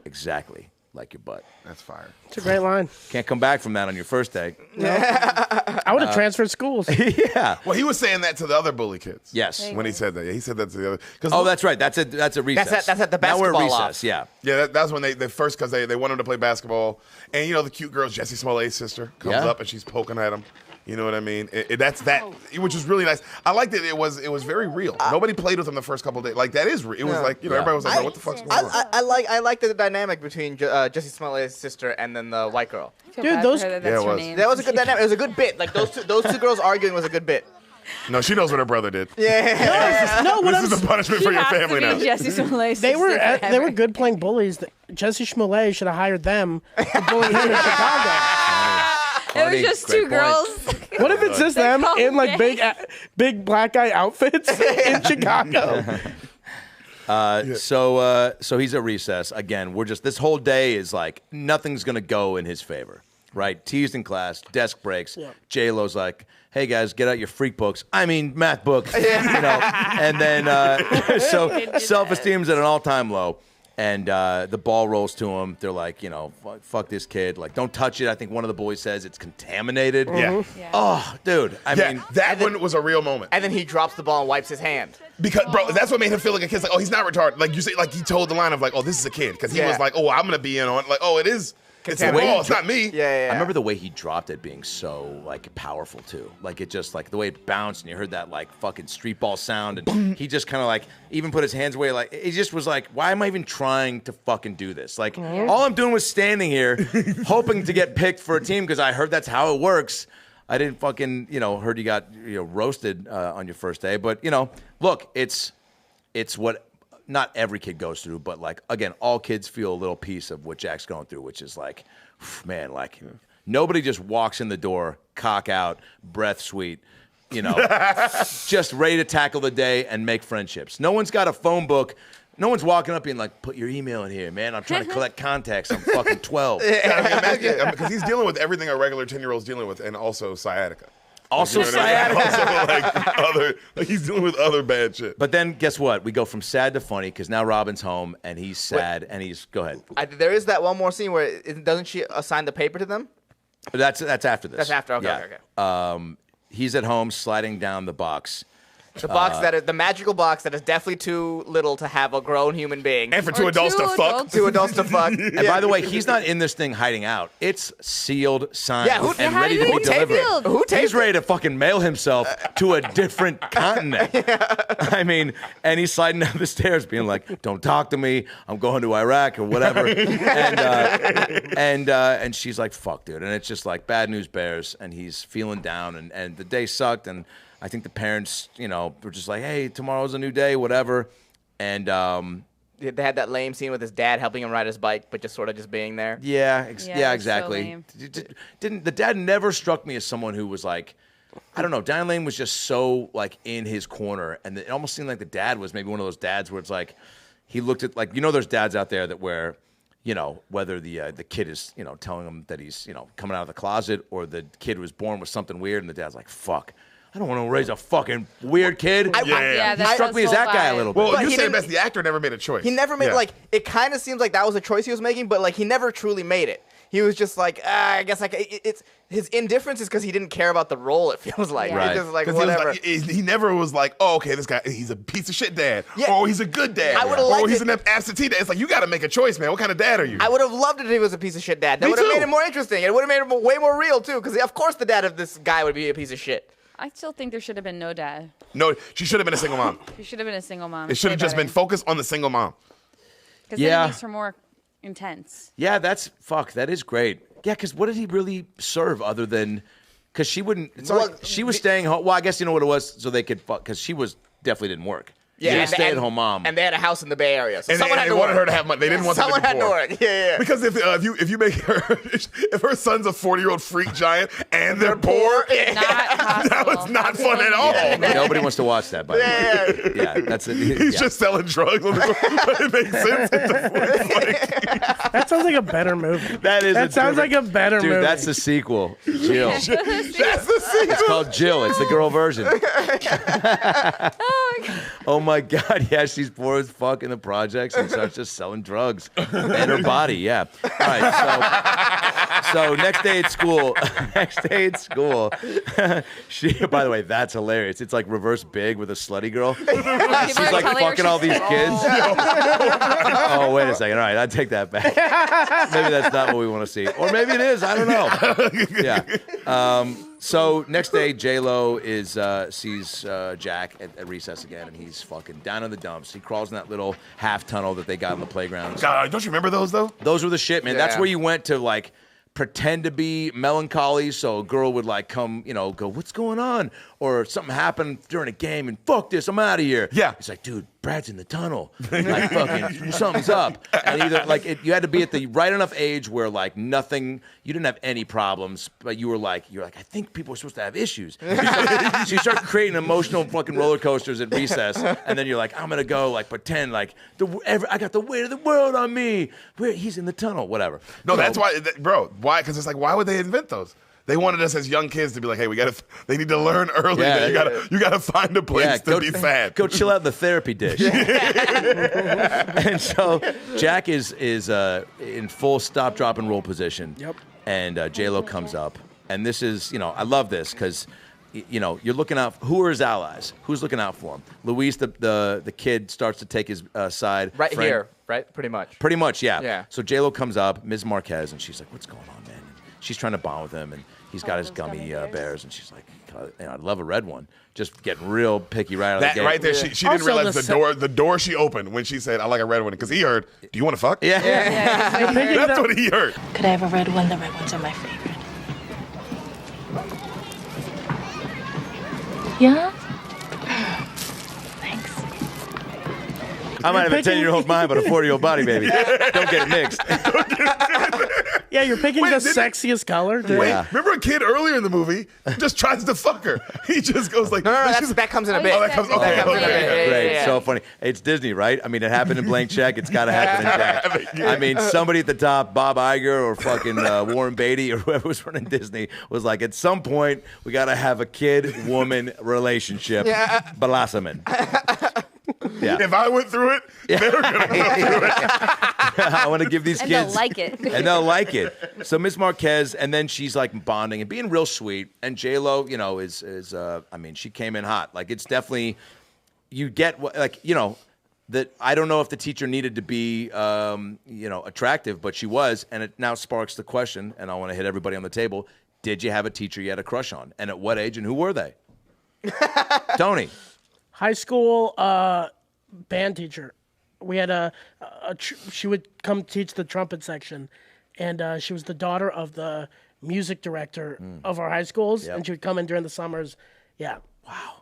exactly like your butt. That's fire. It's a great line. Can't come back from that on your first day. No. I would have transferred schools. Yeah. Well, he was saying that to the other bully kids. Yes. When he said that. Yeah, he said that to the other. Oh, that's right. That's a recess. That's at the basketball Now we're recess, off. yeah. Yeah, that's when they first, because they want him to play basketball. And, the cute girl, Jessie Smollett's sister, comes up and she's poking at him. You know what I mean? That's that, which is really nice. I liked it. It was very real. Nobody played with him the first couple of days. Like, that is real. It was like, everybody was like, what the fuck's going on? I like the dynamic between Jessie Smollett's sister and then the white girl. Dude, those... That was a good dynamic. It was a good bit. Like, those two girls arguing was a good bit. No, she knows what her brother did. Yeah. This is the punishment for your family now. They were good playing bullies. Jessie Smollett should have hired them to bully him in Chicago. It was just 2 girls. What if it's just them in like big black guy outfits in Chicago? So he's at recess again. This whole day is like nothing's gonna go in his favor, right? Teased in class, desk breaks. Yeah. J-Lo's like, hey guys, get out your freak books. I mean math books. And then so self-esteem's at an all-time low. And the ball rolls to him. They're like, fuck this kid. Like, don't touch it. I think one of the boys says it's contaminated. Mm-hmm. Yeah. Oh, dude. I mean, that one was a real moment. And then he drops the ball and wipes his hand. Because, bro, that's what made him feel like a kid. It's like, oh, he's not retarded. Like you say, like he told the line of like, oh, this is a kid. Because he was like, oh, I'm gonna be in on. Like, oh, it is. It's the ball. It's not me. Yeah. I remember the way he dropped it being so like powerful too. Like it just like the way it bounced and you heard that like fucking street ball sound and he just kind of like even put his hands away. Like it just was like, why am I even trying to fucking do this? Like all I'm doing was standing here hoping to get picked for a team because I heard that's how it works. I didn't fucking heard you got roasted on your first day, but look, it's what. Not every kid goes through, but like again, all kids feel a little piece of what Jack's going through, which is like, man, like nobody just walks in the door, cock out, breath sweet, just ready to tackle the day and make friendships. No one's got a phone book No one's walking up being like, put your email in here, man. I'm trying to collect contacts. I'm fucking 12. Because he's dealing with everything a regular 10-year-old's dealing with, and also sciatica. Also sciatica. Also, he's dealing with other bad shit. But then guess what? We go from sad to funny because now Robin's home and he's sad and he's go ahead. There is that one more scene where doesn't she assign the paper to them? That's after this. That's after. Okay. He's at home sliding down the box. The box the magical box that is definitely too little to have a grown human being. And for two adults to fuck. Two adults to fuck. And by the way, he's not in this thing hiding out. It's sealed, signed, and ready to be delivered. He's ready to fucking mail himself to a different continent. I mean, and he's sliding down the stairs being like, don't talk to me. I'm going to Iraq or whatever. And she's like, fuck, dude. And it's just like bad news bears. And he's feeling down. And the day sucked. And I think the parents, were just like, hey, tomorrow's a new day, whatever. And they had that lame scene with his dad helping him ride his bike, but just sort of just being there. Yeah, exactly. So the dad never struck me as someone who was like, I don't know, Diane Lane was just so like in his corner. And it almost seemed like the dad was maybe one of those dads where it's like, he looked at like, there's dads out there that where, whether the kid is, telling him that he's, coming out of the closet or the kid was born with something weird and the dad's like, fuck. I don't want to raise a fucking weird kid. He struck me as that guy a little bit. Well, you say best. The actor never made a choice. He never made it kind of seems like that was a choice he was making, but like he never truly made it. He was just like, I guess like it's his indifference is because he didn't care about the role. It feels like right. It's just like whatever. He never was like, oh, okay, this guy, he's a piece of shit dad, Yeah. or he's a good dad, I would've liked or he's it. an absentee dad. It's like you got to make a choice, man. What kind of dad are you? I would have loved it if he was a piece of shit dad. That Me would have too. made it more interesting. It would have made it way more real too. Because of course the dad of this guy would be a piece of shit. I still think there should have been no dad. No, she should have been a single mom. She should have been a single mom. It should have just been focused on the single mom. Because then it makes her more intense. Yeah, that is great. Yeah, because what did he really serve other than, because she wouldn't, she was staying home. Well, I guess you know what it was, so they could fuck, because she definitely didn't work. Yeah, she was a stay-at-home mom. And they had a house in the Bay Area. So And someone they had to wanted work. her to have money. They didn't want someone them to be had poor. to work. Yeah. Because if you make her, if her son's a 40-year-old freak giant and they're poor, that was not fun at all. Yeah, nobody wants to watch that, by the way. Yeah, that's it. He's just selling drugs. But it makes sense. That sounds like a better movie. That sounds like a better movie. Dude, that's the sequel. Jill. That's the sequel. It's called Jill. It's the girl version. Oh my God. Yeah, she's poor as fuck in the projects and starts just selling drugs. And her body, yeah. All right, so next day at school, she, by the way, that's hilarious. It's like reverse Big with a slutty girl. She's like fucking all these kids. Oh, wait a second. All right, I take that back. Maybe that's not what we want to see. Or maybe it is. I don't know. Yeah. So next day, J-Lo sees Jack at recess again, and he's fucking down in the dumps. He crawls in that little half tunnel that they got on the playground. God, don't you remember those though? Those were the shit, man. Yeah. That's where you went to like pretend to be melancholy, so a girl would like come, go, what's going on? Or something happened during a game, and fuck this, I'm out of here. Yeah. It's like, dude, Brad's in the tunnel. Like, fucking, something's up. And either, like, you had to be at the right enough age where, like, nothing, you didn't have any problems, but you're like, I think people are supposed to have issues. So you start creating emotional fucking roller coasters at recess, and then you're like, I'm gonna go, like, pretend like, I got the weight of the world on me. He's in the tunnel, whatever. No, that's why, bro. Why? Because it's like, why would they invent those? They wanted us as young kids to be like, hey, they need to learn early that you gotta find a place to be fat. Go chill out in the therapy dish. And so Jack is in full stop, drop, and roll position. Yep. And J-Lo comes up. And this is, I love this because, you're looking out. Who are his allies? Who's looking out for him? Luis, the kid, starts to take his side. Right here, right? Pretty much. Pretty much, yeah. Yeah. So J-Lo comes up, Ms. Marquez, and she's like, what's going on, man? And she's trying to bond with him, and he's got his gummy bears, and she's like, I'd love a red one. Just getting real picky right out of the gate. Right there, she didn't realize the door she opened when she said, I like a red one, because he heard, do you want to fuck? Yeah. That's what he heard. Could I have a red one? The red ones are my favorite. Yeah? Thanks. I might have a 10-year-old mind, but a 40-year-old body, baby. Don't get it mixed. Yeah, you're picking the sexiest color. Dude. Wait, remember a kid earlier in the movie just tries to fuck her. He just goes like, No, that comes in a bit. Oh, that comes. Okay, Great, Yeah. so funny. It's Disney, right? I mean, it happened in Blank Check. It's got to happen in Jack. I mean, somebody at the top, Bob Iger or fucking Warren Beatty or whoever was running Disney, was like, at some point, we got to have a kid-woman relationship. Balasaman. Yeah. If I went through it, they're gonna go through it. I want to give these And kids. they'll like it. And they'll like it. So Miss Marquez, and then she's like bonding and being real sweet. And J-Lo, you know, is I mean, she came in hot. Like, it's definitely, you get what, like, you know, that I don't know if the teacher needed to be, you know, attractive, but she was. And it now sparks the question, and I want to hit everybody on the table. Did you have a teacher you had a crush on? And at what age, and who were they? Tony. High school band teacher. We had she would come teach the trumpet section, and she was the daughter of the music director of our high schools, and she would come in during the summers. Yeah. Wow.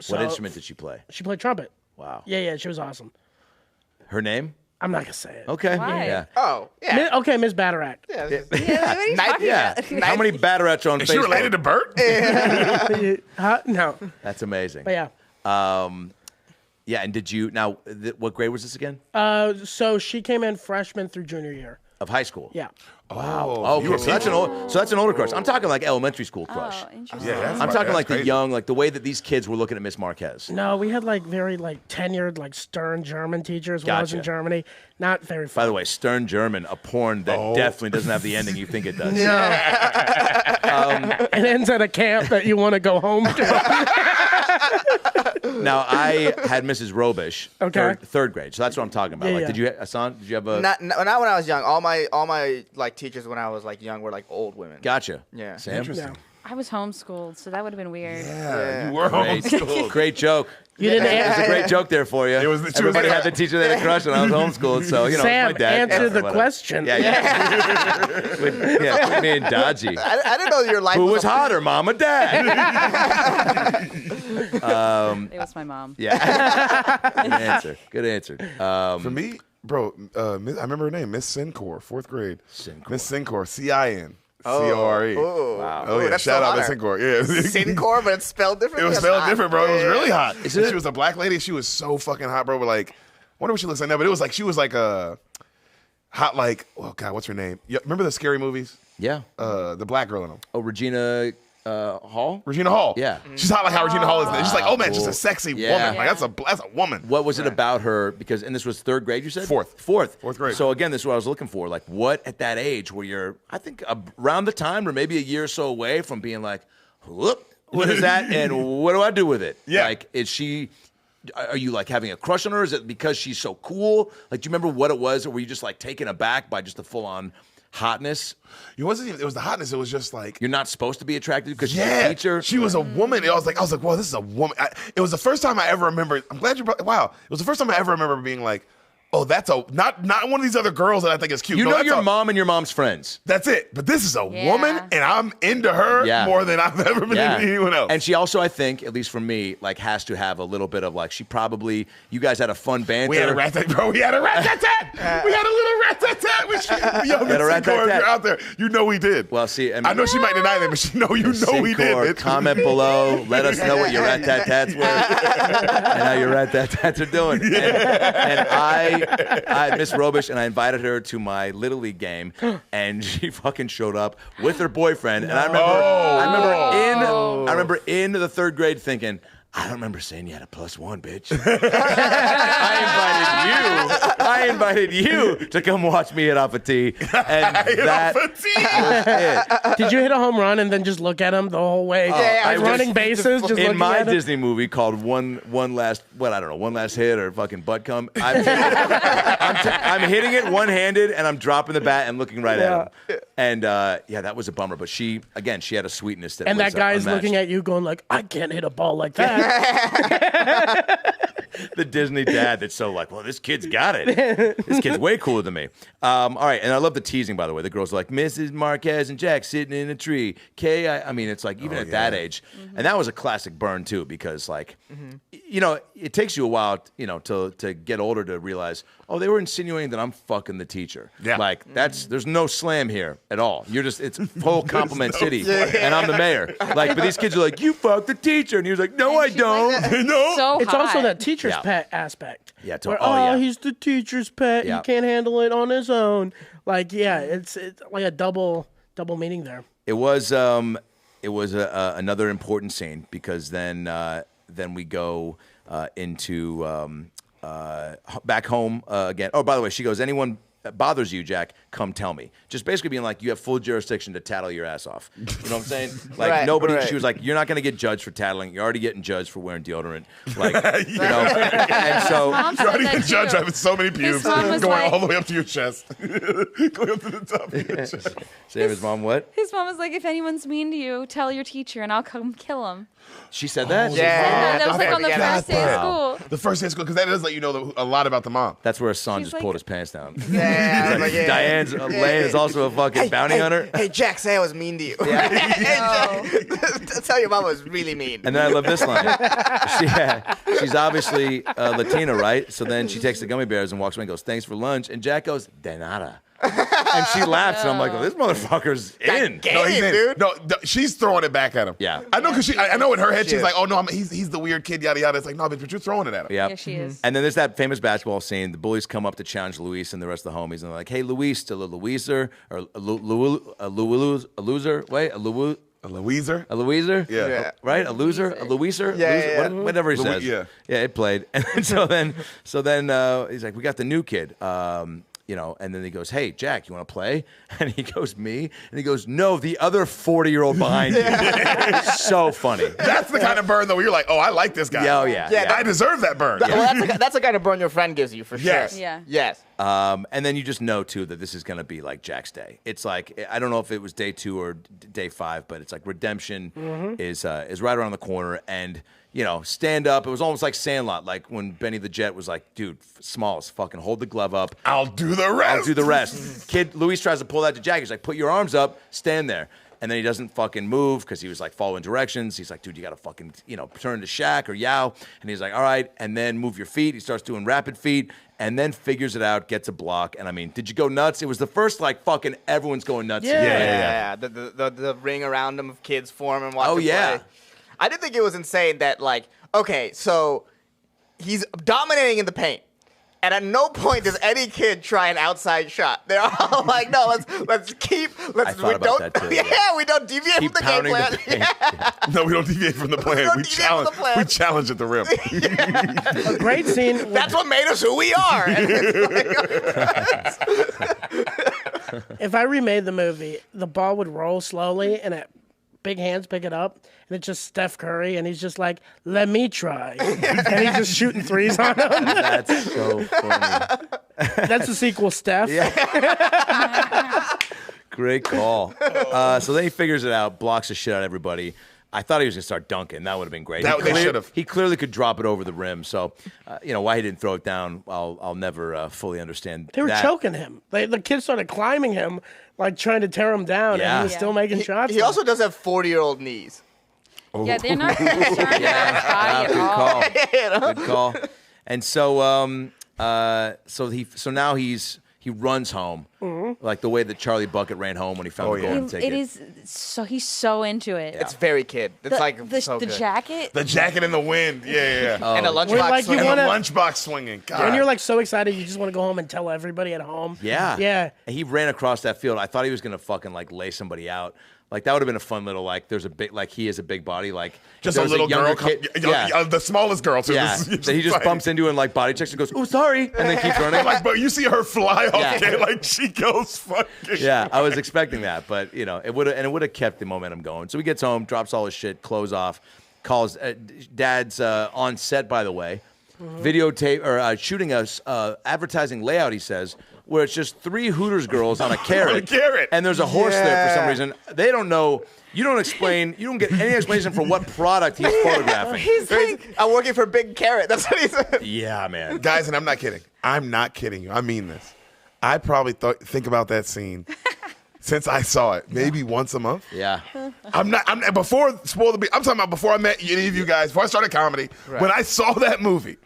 So, What instrument did she play? She played trumpet. Wow. Yeah, she was awesome. Her name? I'm not gonna say it. Okay. Why? Yeah. Oh, yeah. Okay, Miss Batterack. Yeah, what are you talking Yeah. about? How many Batterets are on Is Facebook? she related to Bert? Huh? No, That's amazing. but yeah. Yeah, and did you, now, what grade was this again? So she came in freshman through junior year. Of high school? Yeah. Oh, okay. So that's an older crush. I'm talking like elementary school crush. Oh, interesting. Yeah, that's I'm talking that's like the crazy. young, like the way that these kids were looking at Miss Marquez. No, we had like very like tenured, like stern German teachers when I was in Gotcha. Germany. Not very fun. By the way, Stern German, a porn that definitely doesn't have the ending you think it does. It ends at a camp that you want to go home to. Now, I had Mrs. Robish, Okay. third grade, so that's what I'm talking about. Yeah, Like, yeah. did you, Ahsan, did you have a? Not when I was young. All my like teachers when I was like young were like old women. Gotcha. Yeah. Sam? Yeah. I was homeschooled, so that would have been weird. Yeah, you were Great. homeschooled. Great joke. You didn't There's a great joke there for you. It was- she was Everybody like- had the teacher they had a crush on. I was homeschooled, so, you know, Sam, my dad. answer the Whatever. question. Yeah. Put me in dodgy. I didn't know your life Who was a- hotter, mom or dad? It was my mom. Yeah. Good answer. For me, bro, I remember her name, Miss Sincor, fourth grade. Miss Sincor, C-I-N. C-O-R-E. Wow. Oh, yeah. That's Shout so out to hotter. Sincor. Yeah. Sincor, but it's spelled different. It was That's spelled hot. different, bro. It was really hot. Is And it? She was a black lady. She was so fucking hot, bro. But like, I wonder what she looks like now. But it was like she was like a hot, like, oh god, what's her name? Yeah, remember the scary movies? Yeah. The black girl in them. Oh, Regina Hall? Regina Hall. Yeah. She's hot like how Regina Hall is. She's like, oh man, she's cool. a sexy Yeah. woman. Like that's a woman. What was it about her? Because, and this was third grade, you said? Fourth. Fourth grade. So again, this is what I was looking for. Like, what at that age where you're, I think, around the time or maybe a year or so away from being like, whoop, what is that? And what do I do with it? Yeah. Like, are you like having a crush on her? Is it because she's so cool? Like, do you remember what it was? Or were you just like taken aback by just the full on hotness? It wasn't even, it was the hotness. It was just like, You're not supposed to be attracted because she's a teacher? she was a woman. I was like, well, this is a woman. It was the first time I ever remember. I'm glad you brought. Wow, it was the first time I ever remember being like, oh, that's a not one of these other girls that I think is cute. You No, know that's your a- mom and your mom's friends. That's it. But this is a Yeah. woman, and I'm into her Yeah. more than I've ever been into anyone else. And she also, I think, at least for me, like has to have a little bit of like, she probably, you guys had a fun banter. we had a rat-tat, bro. We had a rat-tat-tat. We had a little rat-tat-tat. Yo, Miss had a Sincor, if rat-tat-tat. you're out there, you know we did. Well, see, I know she might deny that, but she know you know we did. Sincor, Bitch. comment below. Let us know what your rat-tat-tats were and how your rat-tat-tats are doing. And I Miss Robish, and I invited her to my Little League game, and she fucking showed up with her boyfriend. And I remember in the third grade thinking, I don't remember saying you had a +1, bitch. I invited you to come watch me hit off a tee, and that was it. Did you hit a home run and then just look at him the whole way? I was running bases, just in looking my at him? Disney movie called one last hit or fucking butt cum. I'm hitting it one-handed and I'm dropping the bat and looking right at him. And that was a bummer. But she had a sweetness that And was that guy's unmatched. looking at you going like, I can't hit a ball like that. the Disney dad that's so like, well, this kid's got it. This kid's way cooler than me. All right, and I love the teasing, by the way. The girls are like, Mrs. Marquez and Jack sitting in a tree. I mean, it's like, even at that age. And that was a classic burn, too, because, like, you know, it takes you a while, you know, to get older to realize, oh, they were insinuating that I'm fucking the teacher. Yeah. Like, there's no slam here at all. It's full compliment city, and I'm the mayor. Like, but these kids are like, you fuck the teacher. And he was like, no, I don't. Like, no. So it's hot. also that teacher's pet aspect. Yeah, where, he's the teacher's pet. He can't handle it on his own. Like, it's like a double meaning there. It was another important scene because then we go into back home again. Oh, by the way, she goes, anyone bothers you, Jack, come tell me. Just basically being like, you have full jurisdiction to tattle your ass off. You know what I'm saying? Like, nobody, she was like, you're not going to get judged for tattling. You're already getting judged for wearing deodorant. Like, you know, and so. You're already getting judged having so many pubes going all the way up to your chest. Going up to the top of your chest. Say his mom what? His mom was like, if anyone's mean to you, tell your teacher and I'll come kill him. She said that? Yeah. That was like on the first day of school. The first day of school, because that does let you know a lot about the mom. That's where Hassan just pulled his pants down. Yeah. Like, Diane Lane is also a fucking bounty hunter. Hey, Jack, say I was mean to you. Tell your mom was really mean. And then I love this line. She's obviously Latina, right? So then she takes the gummy bears and walks away and goes, thanks for lunch. And Jack goes, de nada. And she laughs, and I'm like, oh, this motherfucker's in. No, he's in, dude. No, she's throwing it back at him. Yeah. I know, because I know in her head, she's like, oh, no, he's the weird kid, yada, yada. It's like, no, but you're throwing it at him. Yeah, she is. And then there's that famous basketball scene. The bullies come up to challenge Luis and the rest of the homies, and they're like, hey, Luis, still a Luiser? Or a loser? Wait, a Louiser? A Louiser? A Louiser? Yeah. Right? A loser? A Louiser? Yeah. Whatever he says. Yeah, it played. And so then he's like, we got the new kid. You know, and then he goes, hey, Jack, you want to play? And he goes, me? And he goes, no, the other 40-year-old behind you. So funny. That's the kind of burn, though, where you're like, oh, I like this guy. Yeah, yeah. I deserve that burn. Well, that's the kind of burn your friend gives you, for Yes. sure. Yeah. Yes. And then you just know, too, that this is going to be like Jack's day. It's like, I don't know if it was day 2 or day 5, but it's like redemption is right around the corner. And, you know, stand up. It was almost like Sandlot, like when Benny the Jet was like, dude, Smalls, fucking hold the glove up. I'll do the rest. Kid, Luis tries to pull that to Jack. He's like, put your arms up, stand there. And then he doesn't fucking move because he was like following directions. He's like, dude, you got to fucking, you know, turn to Shaq or Yao. And he's like, all right. And then move your feet. He starts doing rapid feet and then figures it out, gets a block. And I mean, did you go nuts? It was the first, like, fucking everyone's going nuts. Yeah. The ring around him of kids form and watch him play. I did think it was insane that, like, okay, so he's dominating in the paint. And at no point does any kid try an outside shot. They're all like, no, let's we don't deviate keep from the game plan. No, we don't deviate from the plan. We challenge at the rim. A great scene. That's what made us who we are. If I remade the movie, the ball would roll slowly and big hands pick it up, and it's just Steph Curry, and he's just like, let me try. And he's just shooting threes on him. That's so funny. That's the sequel, Steph. Yeah. Great call. So then he figures it out, blocks the shit out of everybody. I thought he was going to start dunking. That would have been great. They should have. He clearly could drop it over the rim. So, you know, why he didn't throw it down, I'll never fully understand. They were choking him. The kids started climbing him, like trying to tear him down, and he was still making shots. He also does have 40-year-old knees. Yeah, they're not concerned about his body at all. Good call. And so, so now he runs home, like the way that Charlie Bucket ran home when he found the golden ticket. It is so he's so into it. It's very kid. It's so the good. jacket. The jacket in the wind. Yeah. And a lunchbox swinging. And a lunchbox swinging. God. And you're like so excited, you just want to go home and tell everybody at home. Yeah. And he ran across that field. I thought he was gonna fucking like lay somebody out. Like that would have been a fun little like. There's a big like he has a big body like just a little girl. Kid, the smallest girl too. Yeah. That he just bumps into and like body checks and goes, "Oh, sorry," and then keeps running. Like, but you see her fly off, like she goes fucking. Yeah, I was expecting that, but you know, it would have kept the momentum going. So he gets home, drops all his shit, clothes off, calls. Dad's on set, by the way. videotape or shooting a advertising layout. He says where it's just 3 Hooters girls on a carrot, and there's a horse there for some reason. They don't know. You don't explain. You don't get any explanation for what product he's photographing. He's like, I'm working for Big Carrot. That's what he said. Yeah, man. Guys, and I'm not kidding. I'm not kidding you. I mean this. I probably think about that scene since I saw it, maybe once a month. Yeah. I'm before Spoil the Beat. I'm talking about before I met any of you guys, before I started comedy. Right. When I saw that movie,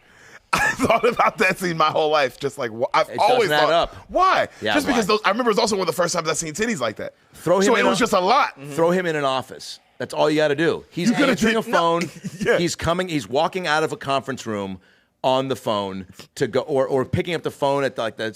I thought about that scene my whole life. Just like I've always thought. Up. Why? Yeah, just because I remember it was also one of the first times I seen titties like that. It was just a lot. Throw him in an office. That's all you got to do. He's answering a phone. No. He's walking out of a conference room on the phone to go, or picking up the phone at the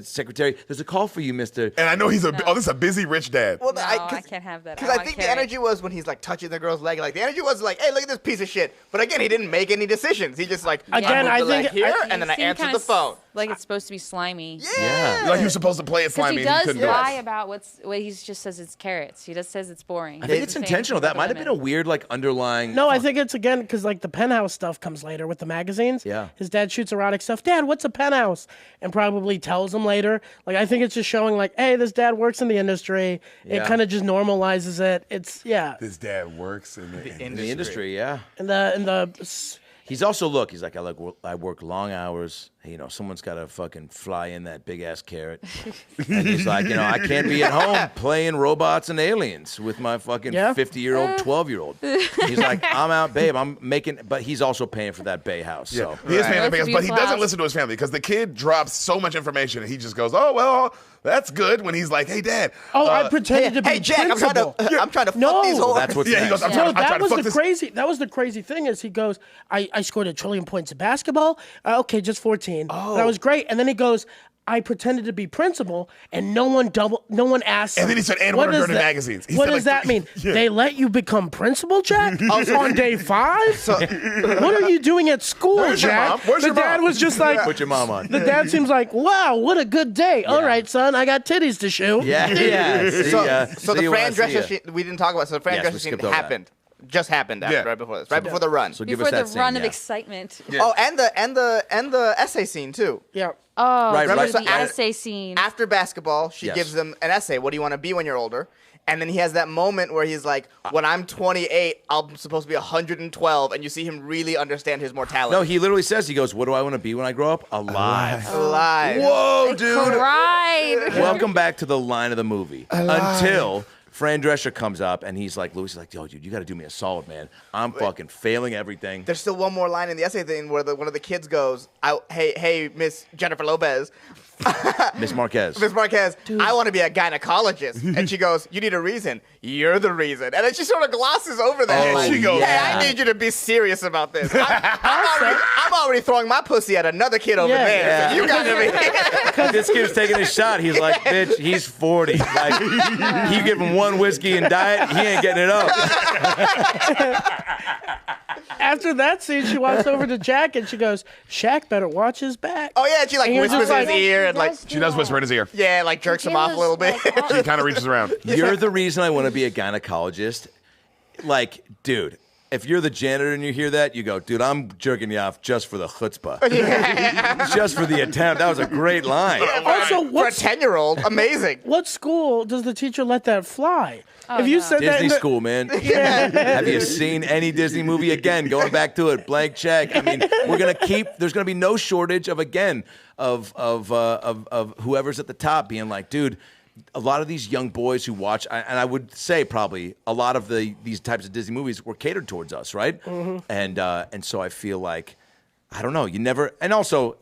secretary. There's a call for you, Mister. And I know this is a busy rich dad. Well, I can't have that. Because I think the energy was when he's like touching the girl's leg. Like the energy was like, hey, look at this piece of shit. But again, he didn't make any decisions. He just like I think here, and then I answered the phone. Like it's supposed to be slimy. Yeah. Like he was supposed to play it slimy. He does lie about what he just says it's carrots. He just says it's boring. I think it's intentional. That might have been a weird underlying. No, I think it's again because the Penthouse stuff comes later with the magazines. Yeah. His dad shoots erotic stuff. Dad, what's a Penthouse? And probably tells him later. I think it's just showing hey, this dad works in the industry. Yeah. It kind of just normalizes it. It's This dad works in the industry. Yeah. He's also he's like, I work long hours. Someone's got to fucking fly in that big ass carrot. And he's like, I can't be at home playing robots and aliens with my fucking 50-year-old, 12-year-old. He's like, I'm out, babe. I'm making, but he's also paying for that Bay house. Yeah. So. He is paying for the Bay house, but he doesn't listen to his family because the kid drops so much information and he just goes, oh, well, that's good when he's like, hey, Dad. I pretended to be Hey, Jack, principal. I'm trying to fuck these whores. That's what's he goes, I'm trying to fuck this. That was the crazy thing is he goes, I scored 1 trillion points in basketball. Okay, just 14. That was great. And then he goes, I pretended to be principal, and no one asked. And then he said, "And what are dirty magazines?" What does that mean? Yeah. They let you become principal, Jack? On day 5? What are you doing at school, Jack? Where's your mom? Dad was just like, put your mom on. The dad seems like, wow, what a good day. Yeah. All right, son, I got titties to shoot. Yeah. So the Fran Drescher we didn't talk about. So the Fran Drescher scene happened. Just happened right before this, before the run. So before the run of excitement. Yeah. Oh, and the essay scene too. Yeah. Oh, right. So the essay scene. After basketball, she gives them an essay. What do you want to be when you're older? And then he has that moment where he's like, when I'm 28, I'm supposed to be 112, and you see him really understand his mortality. No, he literally says, he goes, what do I want to be when I grow up? Alive. Alive. Whoa, dude. Cried. Welcome back to the line of the movie. Until Fran Drescher comes up, and he's like, Louis is like, yo, dude, you got to do me a solid, man. I'm fucking failing everything. There's still one more line in the essay thing where one of the kids goes, hey, Miss Jennifer Lopez. Miss Marquez, dude. I want to be a gynecologist. And she goes, you need a reason. You're the reason. And then she sort of glosses over that. She goes, hey, I need you to be serious about this. I'm already throwing my pussy at another kid over there. Yeah. So you got to be. This kid's taking a shot. He's like, bitch, he's 40. Like, you give him one whiskey and diet, he ain't getting it up. After that scene, she walks over to Jack and she goes, Shaq better watch his back. Oh, yeah, she whispers in his ear. And she does whisper in his ear. Yeah, jerks him off a little bit. She kind of reaches around. You're the reason I want to be a gynecologist. Dude, if you're the janitor and you hear that, you go, dude, I'm jerking you off just for the chutzpah. Just for the attempt. That was a great line. Also, for a 10-year-old, amazing. What school does the teacher let that fly? Oh, if you said Disney that school, man. Have you seen any Disney movie? Again, going back to it, blank check. I mean, there's gonna be no shortage of whoever's at the top being like, dude, a lot of these young boys who watch, and I would say probably a lot of these types of Disney movies were catered towards us, right? Mm-hmm. And so I feel like, I don't know, you never, and also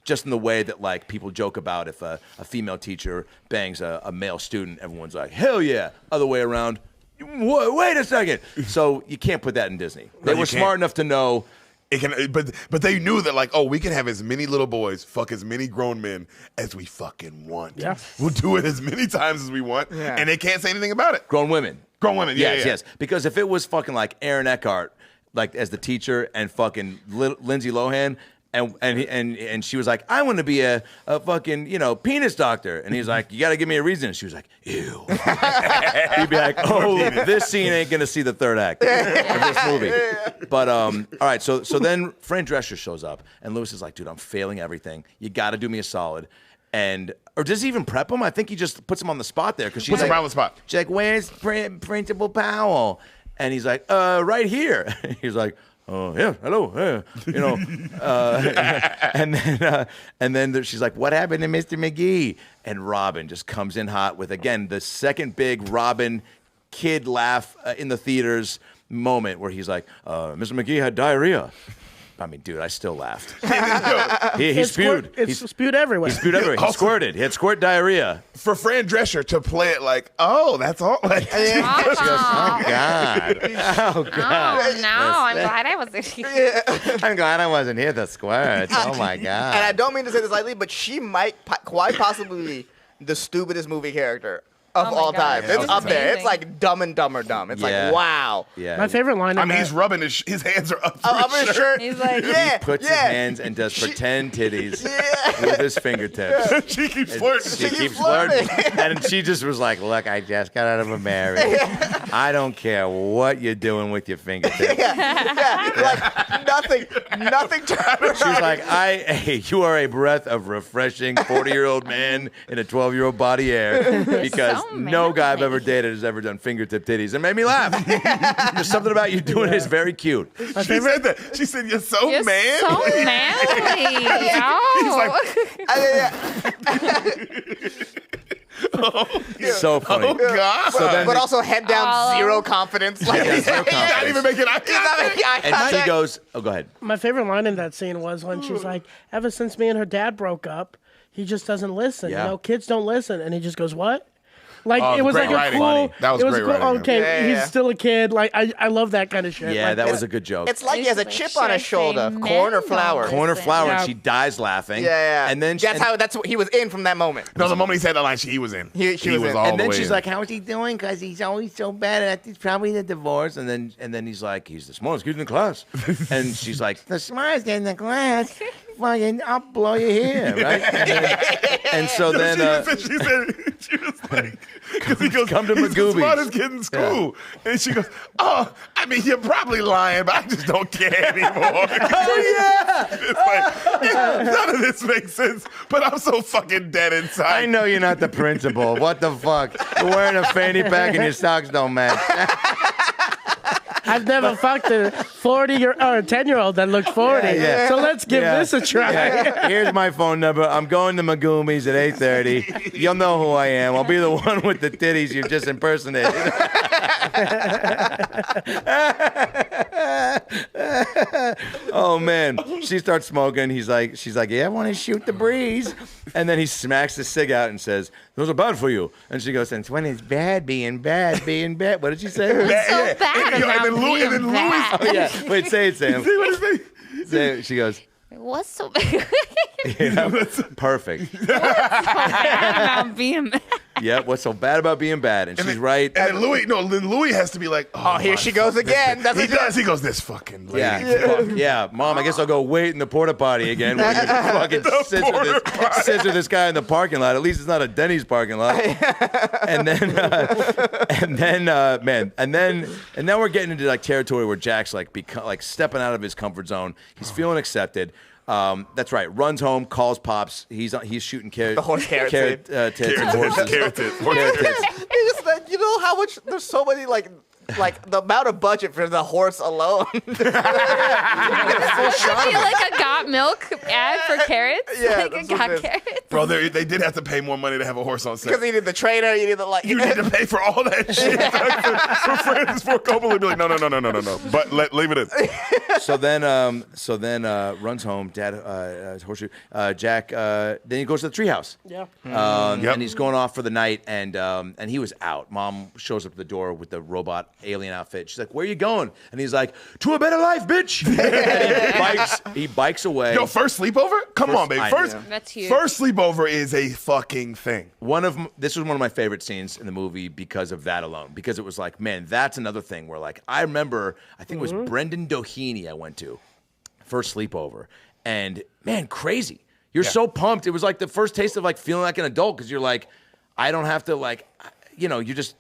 just in the way that people joke about if a female teacher bangs a male student, everyone's like, hell yeah. Other way around, wait a second. So you can't put that in Disney. They were smart enough to know. It can, but they knew that we can have as many little boys fuck as many grown men as we fucking want. Yeah. We'll do it as many times as we want, and they can't say anything about it. Grown women. Yes. Because if it was fucking Aaron Eckhart, as the teacher and fucking Lindsay Lohan, And she was like, I want to be a fucking, penis doctor. And he's like, you got to give me a reason. And she was like, ew. He'd be like, oh, this scene ain't going to see the third act of this movie. But, all right, so then Fran Drescher shows up, and Lewis is like, dude, I'm failing everything. You got to do me a solid. Or does he even prep him? I think he just puts him on the spot there. She's puts him on the spot. She's like, where's Principal Powell? And he's like, right here. He's like, oh, yeah, hello, and then she's like, what happened to Mr. McGee? And Robin just comes in hot with, again, the second big Robin kid laugh in the theaters moment where he's like, Mr. McGee had diarrhea. I mean, dude, I still laughed. He spewed. He spewed everywhere. He spewed everywhere. He squirted. He had squirt diarrhea. For Fran Drescher to play it like, oh, that's all. Like, she goes, oh, God. Oh, God. Oh, no, I'm glad I wasn't here. I'm glad I wasn't here to squirt. Oh, my God. And I don't mean to say this lightly, but she might quite possibly be the stupidest movie character of all time. It's up there. It's like Dumb and Dumber Dumb. It's like, wow. Yeah. My favorite line. I mean, he's rubbing his hands are up his shirt. He's like, he puts his hands and does pretend titties with his fingertips. She keeps flirting. She keeps flirting. And she just was like, look, I just got out of a marriage. I don't care what you're doing with your fingertips. Like nothing turned. She's like, hey, you are a breath of refreshing 40-year-old man in a 12-year-old body air, because no guy I've ever dated has ever done fingertip titties. It made me laugh. There's something about you doing it is very cute. She said that. She said, you're so manly. So manly. So funny. Oh, God. But also head down, zero confidence. Like, He's not even making eye contact. And she goes, oh, go ahead. My favorite line in that scene was when she's like, ever since me and her dad broke up, he just doesn't listen. Yeah. Kids don't listen. And he just goes, what? Like, Oh, it was great like writing. a Funny. cool. That was it was great cool. writing. Okay, Yeah. he's still a kid. Like, I love that kind of shit. Yeah, Like, that was a good joke. it's like he has a chip on his shoulder. Corn or flour. Corn or flour, Yeah. and she dies laughing. Yeah. And then that's what he was in from that moment. No, the moment he said that line, he was in. He was in. all And the then way she's in. like, "How is he doing? Because he's always so bad. It's probably the divorce." And then he's like, "He's the smallest kid in the class." And she's like, "The smartest kid in the class. Fucking, I'll blow you here, right?" And so then she was like, because he goes, come to he's the Magoobies. smartest kid in school. Yeah. And she goes, oh, I mean, you're probably lying, but I just don't care anymore. It's like, none of this makes sense, but I'm so fucking dead inside. I know you're not the principal. What the fuck? You're wearing a fanny pack and your socks don't match. I've never fucked a 10-year-old that looked 40. Yeah. So let's give this a try. Yeah. Here's my phone number. I'm going to Magoobies at 8:30. You'll know who I am. I'll be the one with the titties you just impersonated. Oh man, she starts smoking. She's like, yeah, I want to shoot the breeze. And then he smacks the cig out and says, those are bad for you. And she goes, and when it's bad, being bad, being bad. What did she say? What's so bad about being bad? Oh yeah. Wait, say it, Sam. See what he say? Say it. She goes, What's so bad? Perfect. What's so bad about being bad? Yeah, what's so bad about being bad? And she's right. And then Louis has to be like, Oh, here she goes again. That's He what does. He goes, this fucking lady. Yeah, Mom, I guess I'll go wait in the porta potty again. Where you fucking scissor this guy in the parking lot. At least it's not a Denny's parking lot. And then we're getting into like territory where Jack's like stepping out of his comfort zone. He's feeling accepted. That's right. Runs home, calls Pops. He's shooting the horse carrot tits and horses. Carrot tits. It's just that, you know how much there's so many like the amount of budget for the horse alone. Should be like a got milk ad for carrots. Yeah, Like a that's what got it is. carrots. Bro, they did have to pay more money to have a horse on set. Because you need the trainer, you need the You need to pay for all that shit. For Francis Ford Coppola to be like, no. But leave it in. So then runs home. Dad, horseshoe. Jack. Then he goes to the treehouse. Yeah. And he's going off for the night, and he was out. Mom shows up at the door with the robot alien outfit. She's like, "Where are you going?" And he's like, "To a better life, bitch." And he bikes away. Yo, first sleepover? Come on, baby. That's huge. First sleepover is a fucking thing. This was one of my favorite scenes in the movie because of that alone. Because it was like, man, that's another thing where like I remember, I think it was Brendan Doheny I went to first sleepover. and man, crazy. You're so pumped. It was like the first taste of like feeling like an adult because you're like, I don't have to like, you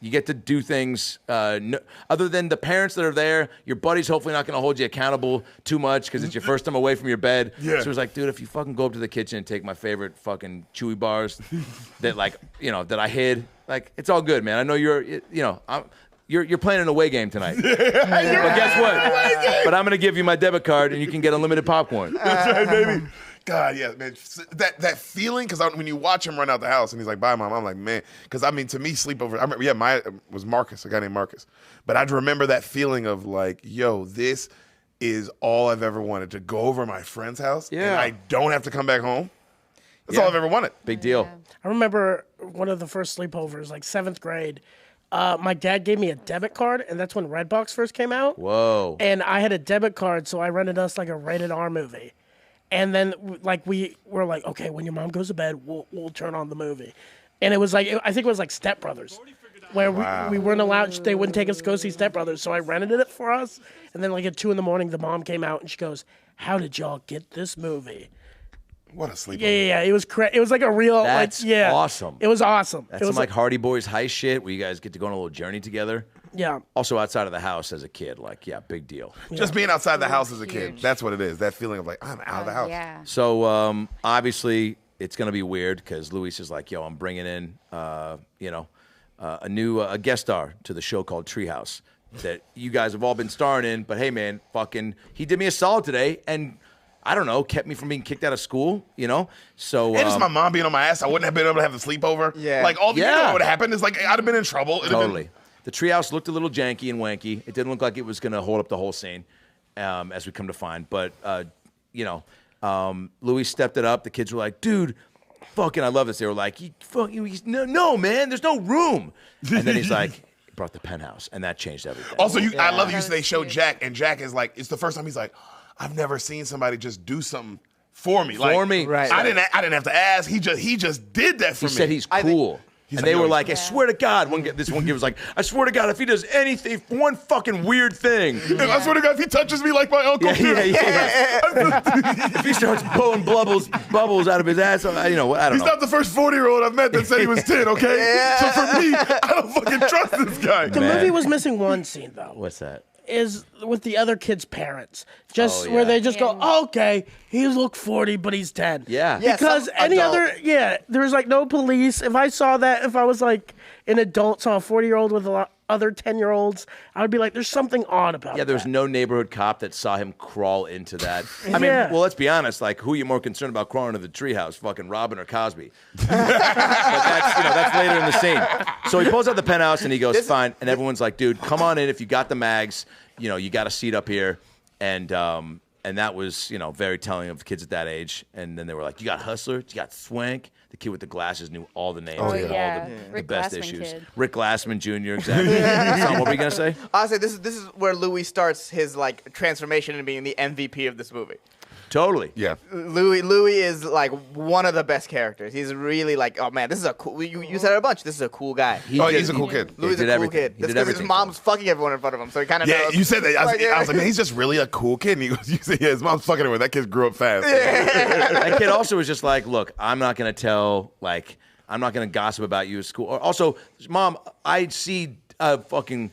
get to do things other than the parents that are there. Your buddy's hopefully not going to hold you accountable too much because it's your first time away from your bed. Yeah. So it was like, dude, if you fucking go up to the kitchen and take my favorite fucking Chewy bars that like, that I hid, like, it's all good, man. I know you're playing an away game tonight. But guess what? But I'm going to give you my debit card and you can get unlimited popcorn. That's right, baby. God, yeah, man. That feeling, because when you watch him run out the house and he's like, bye, Mom, I'm like, man. Because, I mean, to me, sleepover, I remember, mine was Marcus, a guy named Marcus. But I remember that feeling of like, yo, this is all I've ever wanted, to go over my friend's house and I don't have to come back home. That's all I've ever wanted. Big deal. I remember one of the first sleepovers, like 7th grade. My dad gave me a debit card, and that's when Redbox first came out. Whoa. And I had a debit card, so I rented us like a rated R movie. And then like we were like, okay, when your mom goes to bed, we'll turn on the movie. And it was like, I think it was like Step Brothers, where we weren't allowed, they wouldn't take us to go see Step Brothers. So I rented it for us. And then like at 2 a.m, the mom came out and she goes, how did y'all get this movie? What a sleepover. Yeah. It was it was like a real, That's awesome. It was awesome. That's it was some like Hardy Boys heist shit where you guys get to go on a little journey together. Yeah. Also outside of the house as a kid, like, big deal. Just being outside the house as a kid. That's what it is. That feeling of like, I'm out of the house. Yeah. So obviously it's going to be weird because Luis is like, yo, I'm bringing in, a new guest star to the show called Treehouse that you guys have all been starring in. But hey, man, he did me a solid today and I don't know, kept me from being kicked out of school, So And just my mom being on my ass, I wouldn't have been able to have the sleepover. Yeah. Like all the what would have happened is like I'd have been in trouble. Totally. The treehouse looked a little janky and wanky. It didn't look like it was going to hold up the whole scene, as we come to find. But, Louis stepped it up. The kids were like, dude, fucking, I love this. They were like, no, man, there's no room. And then he's like, brought the penthouse, and that changed everything. Also, I love you. They showed Jack, and Jack is like, it's the first time he's like, I've never seen somebody just do something for me. Right. I didn't have to ask. He just did that for me. He said he's cool. And they were like, I swear to God, this one kid was like, I swear to God, if he does anything, one fucking weird thing. I swear to God, if he touches me like my uncle did. If he starts blowing bubbles out of his ass, I don't know. He's not the first 40-year-old I've met that said he was 10, okay? So for me, I don't fucking trust this guy. The movie was missing one scene, though. What's that? Is with the other kids' parents. Where they just go, okay, he look 40, but he's 10. Yeah. Because there's like no police. If I saw that, if I was like an adult, saw a 40-year-old with other 10-year-olds, I would be like, there's something odd about that. Yeah, there's no neighborhood cop that saw him crawl into that. I mean, well, let's be honest. Like, who are you more concerned about crawling into the treehouse, fucking Robin or Cosby? But that's later in the scene. So he pulls out the penthouse and he goes, fine. And everyone's like, dude, come on in if you got the mags. You got a seat up here. And that was, very telling of kids at that age. And then they were like, you got Hustler, you got Swank. The kid with the glasses knew all the names of all the Rick best Glassman issues. kid. Rick Glassman Jr., exactly. Tom, what were you going to say? Honestly, this is where Louis starts his like transformation into being the MVP of this movie. Totally. Yeah. Louis is like one of the best characters. He's really like, oh man, this is a cool. You said it a bunch. This is a cool guy. He's a cool kid. Louis is a cool kid. That's because his mom's fucking everyone in front of him, so he kind of knows. You said that. I was like, man, he's just really a cool kid. And he goes, you said, his mom's fucking everyone. That kid grew up fast. That kid also was just like, look, I'm not going to gossip about you at school. Also, Mom, I see fucking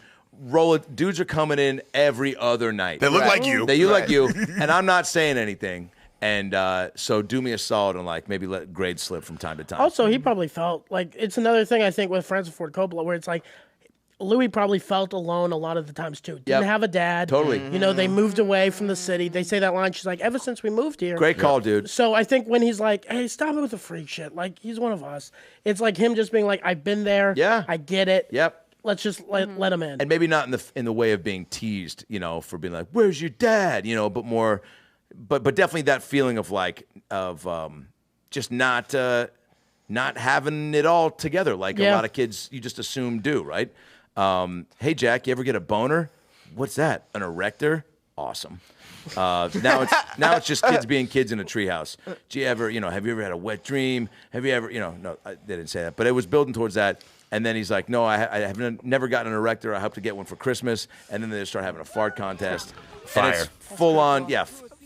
dudes are coming in every other night. They look like you. They look like you, and I'm not saying anything. And so do me a solid and like maybe let grades slip from time to time. Also, he probably felt like it's another thing I think with Francis Ford Coppola where it's like Louis probably felt alone a lot of the times too. Didn't have a dad. Totally. They moved away from the city. They say that line. She's like, ever since we moved here. Great call, dude. So I think when he's like, hey, stop it with the freak shit. Like, he's one of us. It's like him just being like, I've been there. Yeah. I get it. Yep. Let's just let him in. And maybe not in the way of being teased, for being like, where's your dad? But more, but definitely that feeling of like, just not having it all together. Like a lot of kids you just assume do, right? Hey, Jack, you ever get a boner? What's that? An erector? Awesome. Now it's just kids being kids in a treehouse. Do you ever, have you ever had a wet dream? Have you ever, no, they didn't say that, but it was building towards that. And then he's like, no, I have never gotten an erector. I hope to get one for Christmas. And then they start having a fart contest. Fire. And it's full on,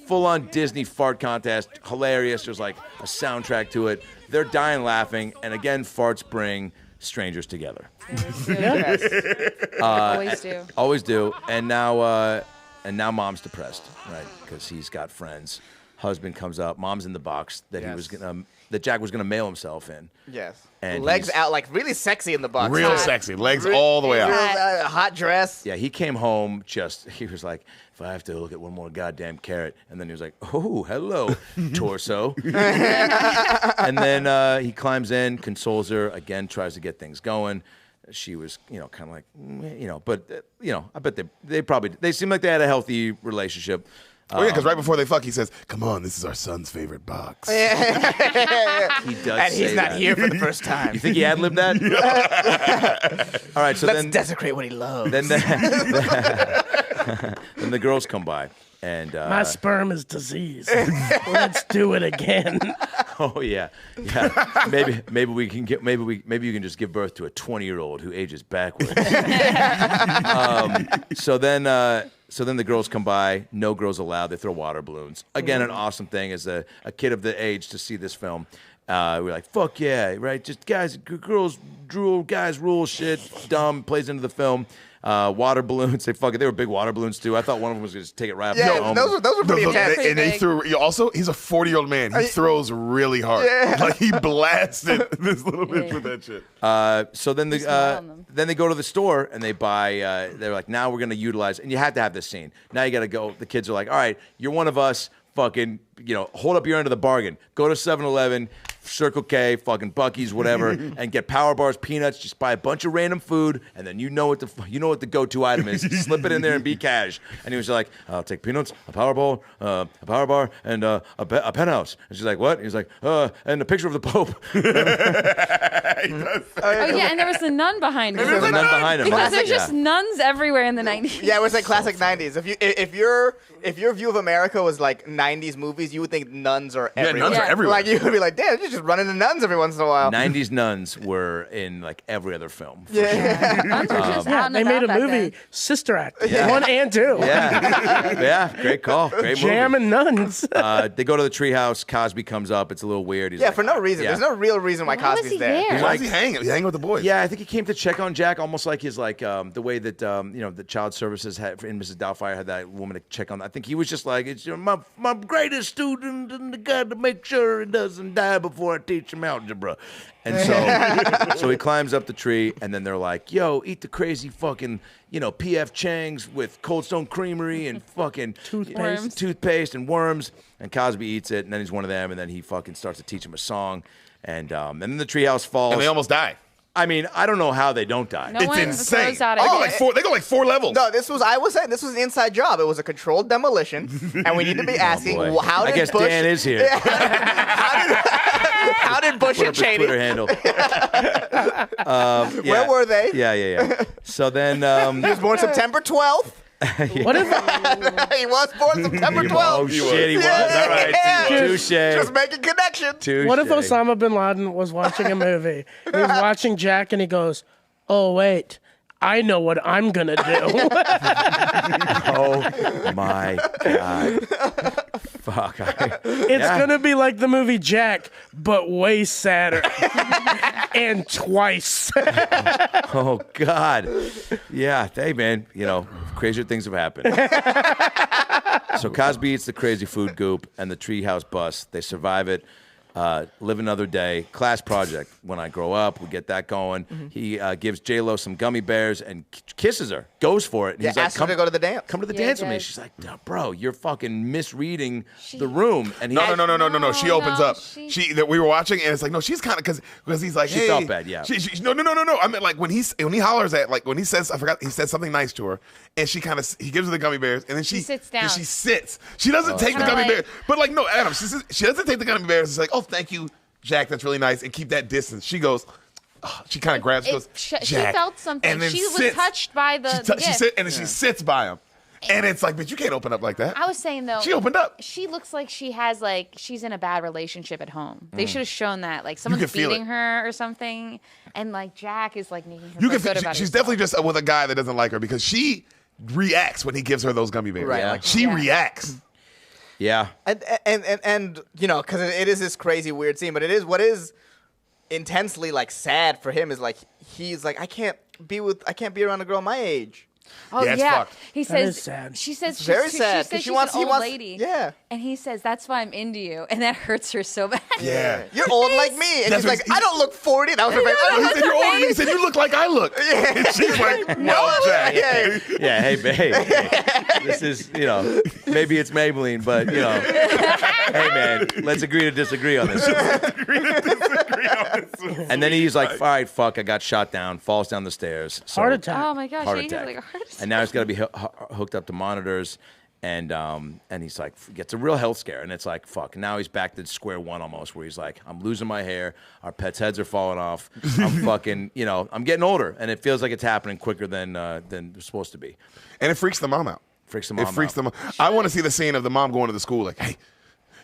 full-on Disney fart contest. Hilarious. There's like a soundtrack to it. They're dying laughing. And again, farts bring strangers together. Always do. Always do. And now mom's depressed, right? Because he's got friends. Husband comes up. Mom's in the box that that Jack was gonna mail himself in. Yes. And legs out, like really sexy in the box. Real sexy. Legs all the way out. Hot dress. Yeah, he came home he was like, if I have to look at one more goddamn carrot. And then he was like, oh, hello, torso. And then he climbs in, consoles her, again, tries to get things going. She was, kind of like, but, I bet they seem like they had a healthy relationship. Because right before they fuck, he says, come on, this is our son's favorite box. He does And he's say not that. here for the first time. You think he ad-libbed that? All right, so Let's desecrate what he loves. Then the girls come by. And my sperm is diseased. Let's do it again. Oh yeah. Maybe we can get. Maybe you can just give birth to a 20-year-old who ages backwards. So then the girls come by. No girls allowed. They throw water balloons. Again, an awesome thing as a kid of the age to see this film. We're like, fuck yeah, right? Just guys, girls drool, guys rule, shit, dumb, plays into the film. Water balloons, they were big water balloons too. I thought one of them was going to take it right up Yeah, home. those were pretty intense. And they threw. Also, he's a 40-year-old man. He throws really hard. Yeah. Like he blasted this little bitch with that shit. So then they go to the store and they buy. They're like, now we're going to utilize, and you have to have this scene. Now you got to go. The kids are like, all right, you're one of us. Fucking, hold up your end of the bargain. Go to 7-Eleven, Circle K, fucking Buc-ee's, whatever, and get Power Bars, peanuts. Just buy a bunch of random food, and then you know what the go-to item is. Slip it in there and be cash. And he was like, "I'll take peanuts, a Power Bar, and a penthouse." And she's like, "What?" And he's like, "And a picture of the Pope." Oh yeah, and there was a nun behind him. There's a nun behind him. Because there's just nuns everywhere in the 90s. Yeah, it was like classic 90s. If your view of America was like 90s movies, you would think nuns are everywhere. Yeah, nuns are everywhere. Like you would be like, damn, you're just running into nuns every once in a while. 90s nuns were in like every other film. Nuns were just out and They made a about back movie, then. Sister Act, Yeah. 1 and 2. Yeah, great call. Great movie. Jam and nuns. They go to the treehouse. Cosby comes up. It's a little weird. He's like, For no reason. Yeah. There's no real reason why Why was Cosby's he there. there? Why is he hanging? He's hanging with the boys. Yeah, I think he came to check on Jack, almost like his the way that the child services had in Mrs. Doubtfire had that woman to check on. I think he was just like, it's my greatest student, and the guy to make sure he doesn't die before I teach him algebra. And so he climbs up the tree, and then they're like, "Yo, eat the crazy fucking P.F. Chang's with Cold Stone Creamery and fucking toothpaste and worms." And Cosby eats it, and then he's one of them, and then he fucking starts to teach him a song, and then the treehouse falls. And they almost die. I mean, I don't know how they don't die. No It's one insane. throws out They go like 4 levels. No, I was saying this was an inside job. It was a controlled demolition, and we need to be asking, boy. how did I guess Bush? Dan is here. How did Bush Put and up his Cheney? Twitter handle. Where were they? Yeah. So then, He was born September 12th. What if He was born September 12th. oh shit, he was. All right, touche. Just making connection. Touche. What if Osama bin Laden was watching a movie? He was watching Jack and he goes, "Oh wait, I know what I'm gonna do." Oh my god! Fuck! It's gonna be like the movie Jack, but way sadder and twice. Oh god! Yeah, hey man, crazier things have happened. So Cosby eats the crazy food goop, and the treehouse busts. They survive it. Live another day. Class project. When I grow up, we get that going. Mm-hmm. He gives J-Lo some gummy bears and kisses her. Goes for it. And he's like, asked her to go to the dance. Come to the Yeah, dance with me. does. She's like, "No, bro, you're fucking misreading the room." And he No. She opens no, up. We were watching, and it's like, no, she's kind of because he's like, She hey. felt bad, yeah. No. I mean, like when he hollers at, like when he says, I forgot, he says something nice to her, and he gives her the gummy bears, and then she sits down. And she sits. She doesn't take the Kinda gummy like- bears, but like no, Adam, she doesn't take the gummy bears. It's like, oh, thank you, Jack. That's really nice, and keep that distance. She goes. She kind of grabs, goes, she Jack, felt something. and then She was sits. touched by the She gift. sits, and then she sits by him, and it's like, but you can't open up like that. I was saying though, She opened up. She looks like she's in a bad relationship at home. They should have shown that, like someone's can feel beating it. her or something, and like Jack is like making her You feel can. good about She's herself. definitely just with a guy that doesn't like her because she reacts when he gives her those gummy bears. Right, Yeah. like, She Yeah. reacts. Yeah. And you know, because it is this crazy weird scene, but it is what is intensely like sad for him is like he's like I can't be around a girl my age. Oh Yeah, it's yeah, fucked. he That says. is sad. She says she's Very she sad, 'cause says she she's wants- an he old wants- lady. yeah. and he says that's why I'm into you, and that hurts her so bad. Yeah. You're old like me, and That's she's what like, I don't look 40. That was her face. He said, you're older. He said, you look like I look. And she's like, no, Jack. Yeah. Yeah, hey, babe. This is, you know, maybe it's Maybelline, but, you know, hey, man, let's agree to disagree on this. And then he's like, all right, fuck, I got shot down, falls down the stairs. So, Heart attack. Oh my gosh, Heart he had attack. like a heart attack. And now he's got to be hooked up to monitors. And he's like, gets a real health scare. And it's like, fuck. Now he's back to square one almost, where he's like, I'm losing my hair. Our pets' heads are falling off. I'm fucking, you know, I'm getting older. And it feels like it's happening quicker than it's supposed to be. And it freaks the mom out. Freaks the mom out. It freaks the mom. I want to see the scene of the mom going to the school like, hey,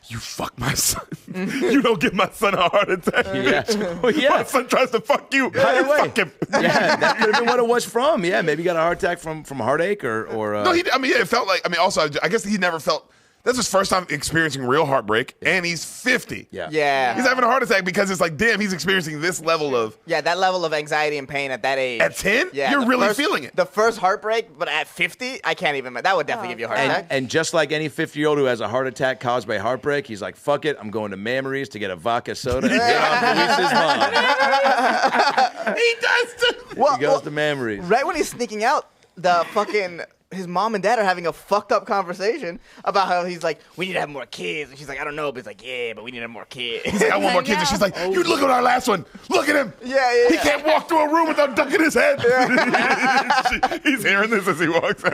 you fuck my son. You don't give my son a heart attack. Yeah. Well, yeah. My son tries to fuck you. By the You way, fuck him. yeah, that could have been what it was from. Yeah, maybe he got a heart attack from heartache or No, it felt like, also, I guess he never felt, that's his first time experiencing real heartbreak, and he's 50. Yeah. He's having a heart attack because it's like, damn, he's experiencing this level of. Yeah, that level of anxiety and pain at that age. At 10? Yeah, You're the really first- feeling it. The first heartbreak, but at 50, I can't even. That would definitely give you a heart attack. And just like any 50-year-old who has a heart attack caused by heartbreak, he's like, fuck it, I'm going to Mammary's to get a vodka soda and get off Luis's mom. He does too. He goes to Mammary's. Right when he's sneaking out, the fucking his mom and dad are having a fucked up conversation about how he's like, we need to have more kids, and she's like, I don't know, but he's like, yeah, but we need to have more kids. He's like, I want more kids. And she's like, you look at our last one. Look at him. Yeah. He can't walk through a room without ducking his head. He's hearing this as he walks out.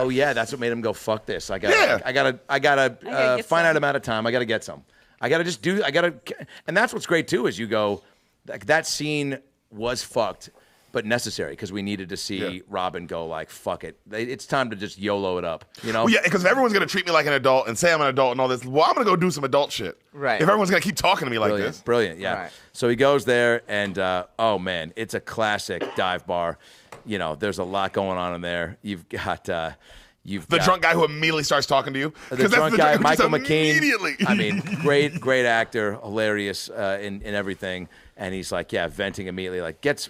Oh yeah, that's what made him go, fuck this. I got a get finite some. amount of time. I got to get some. And that's what's great too is you go, that scene was fucked, but necessary because we needed to see Robin go like, fuck it. It's time to just YOLO it up, you know? Well, yeah, because if everyone's going to treat me like an adult and say I'm an adult and all this, well, I'm going to go do some adult shit. Right. If everyone's going to keep talking to me like this. Brilliant, yeah. Right. So he goes there, and oh man, it's a classic dive bar. You know, there's a lot going on in there. You've got The drunk guy who immediately starts talking to you. the drunk guy, who just Michael McKean. Immediately. I mean, great actor, hilarious in everything. And he's like, venting immediately, like gets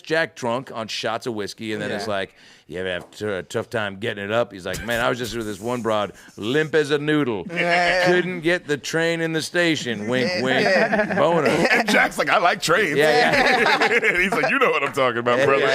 Jack drunk on shots of whiskey, and then it's like, you ever have a tough time getting it up? He's like, man, I was just with this one broad, limp as a noodle, couldn't get the train in the station. Wink, wink, boner. And Jack's like, I like trains. Yeah. And he's like, you know what I'm talking about, brother.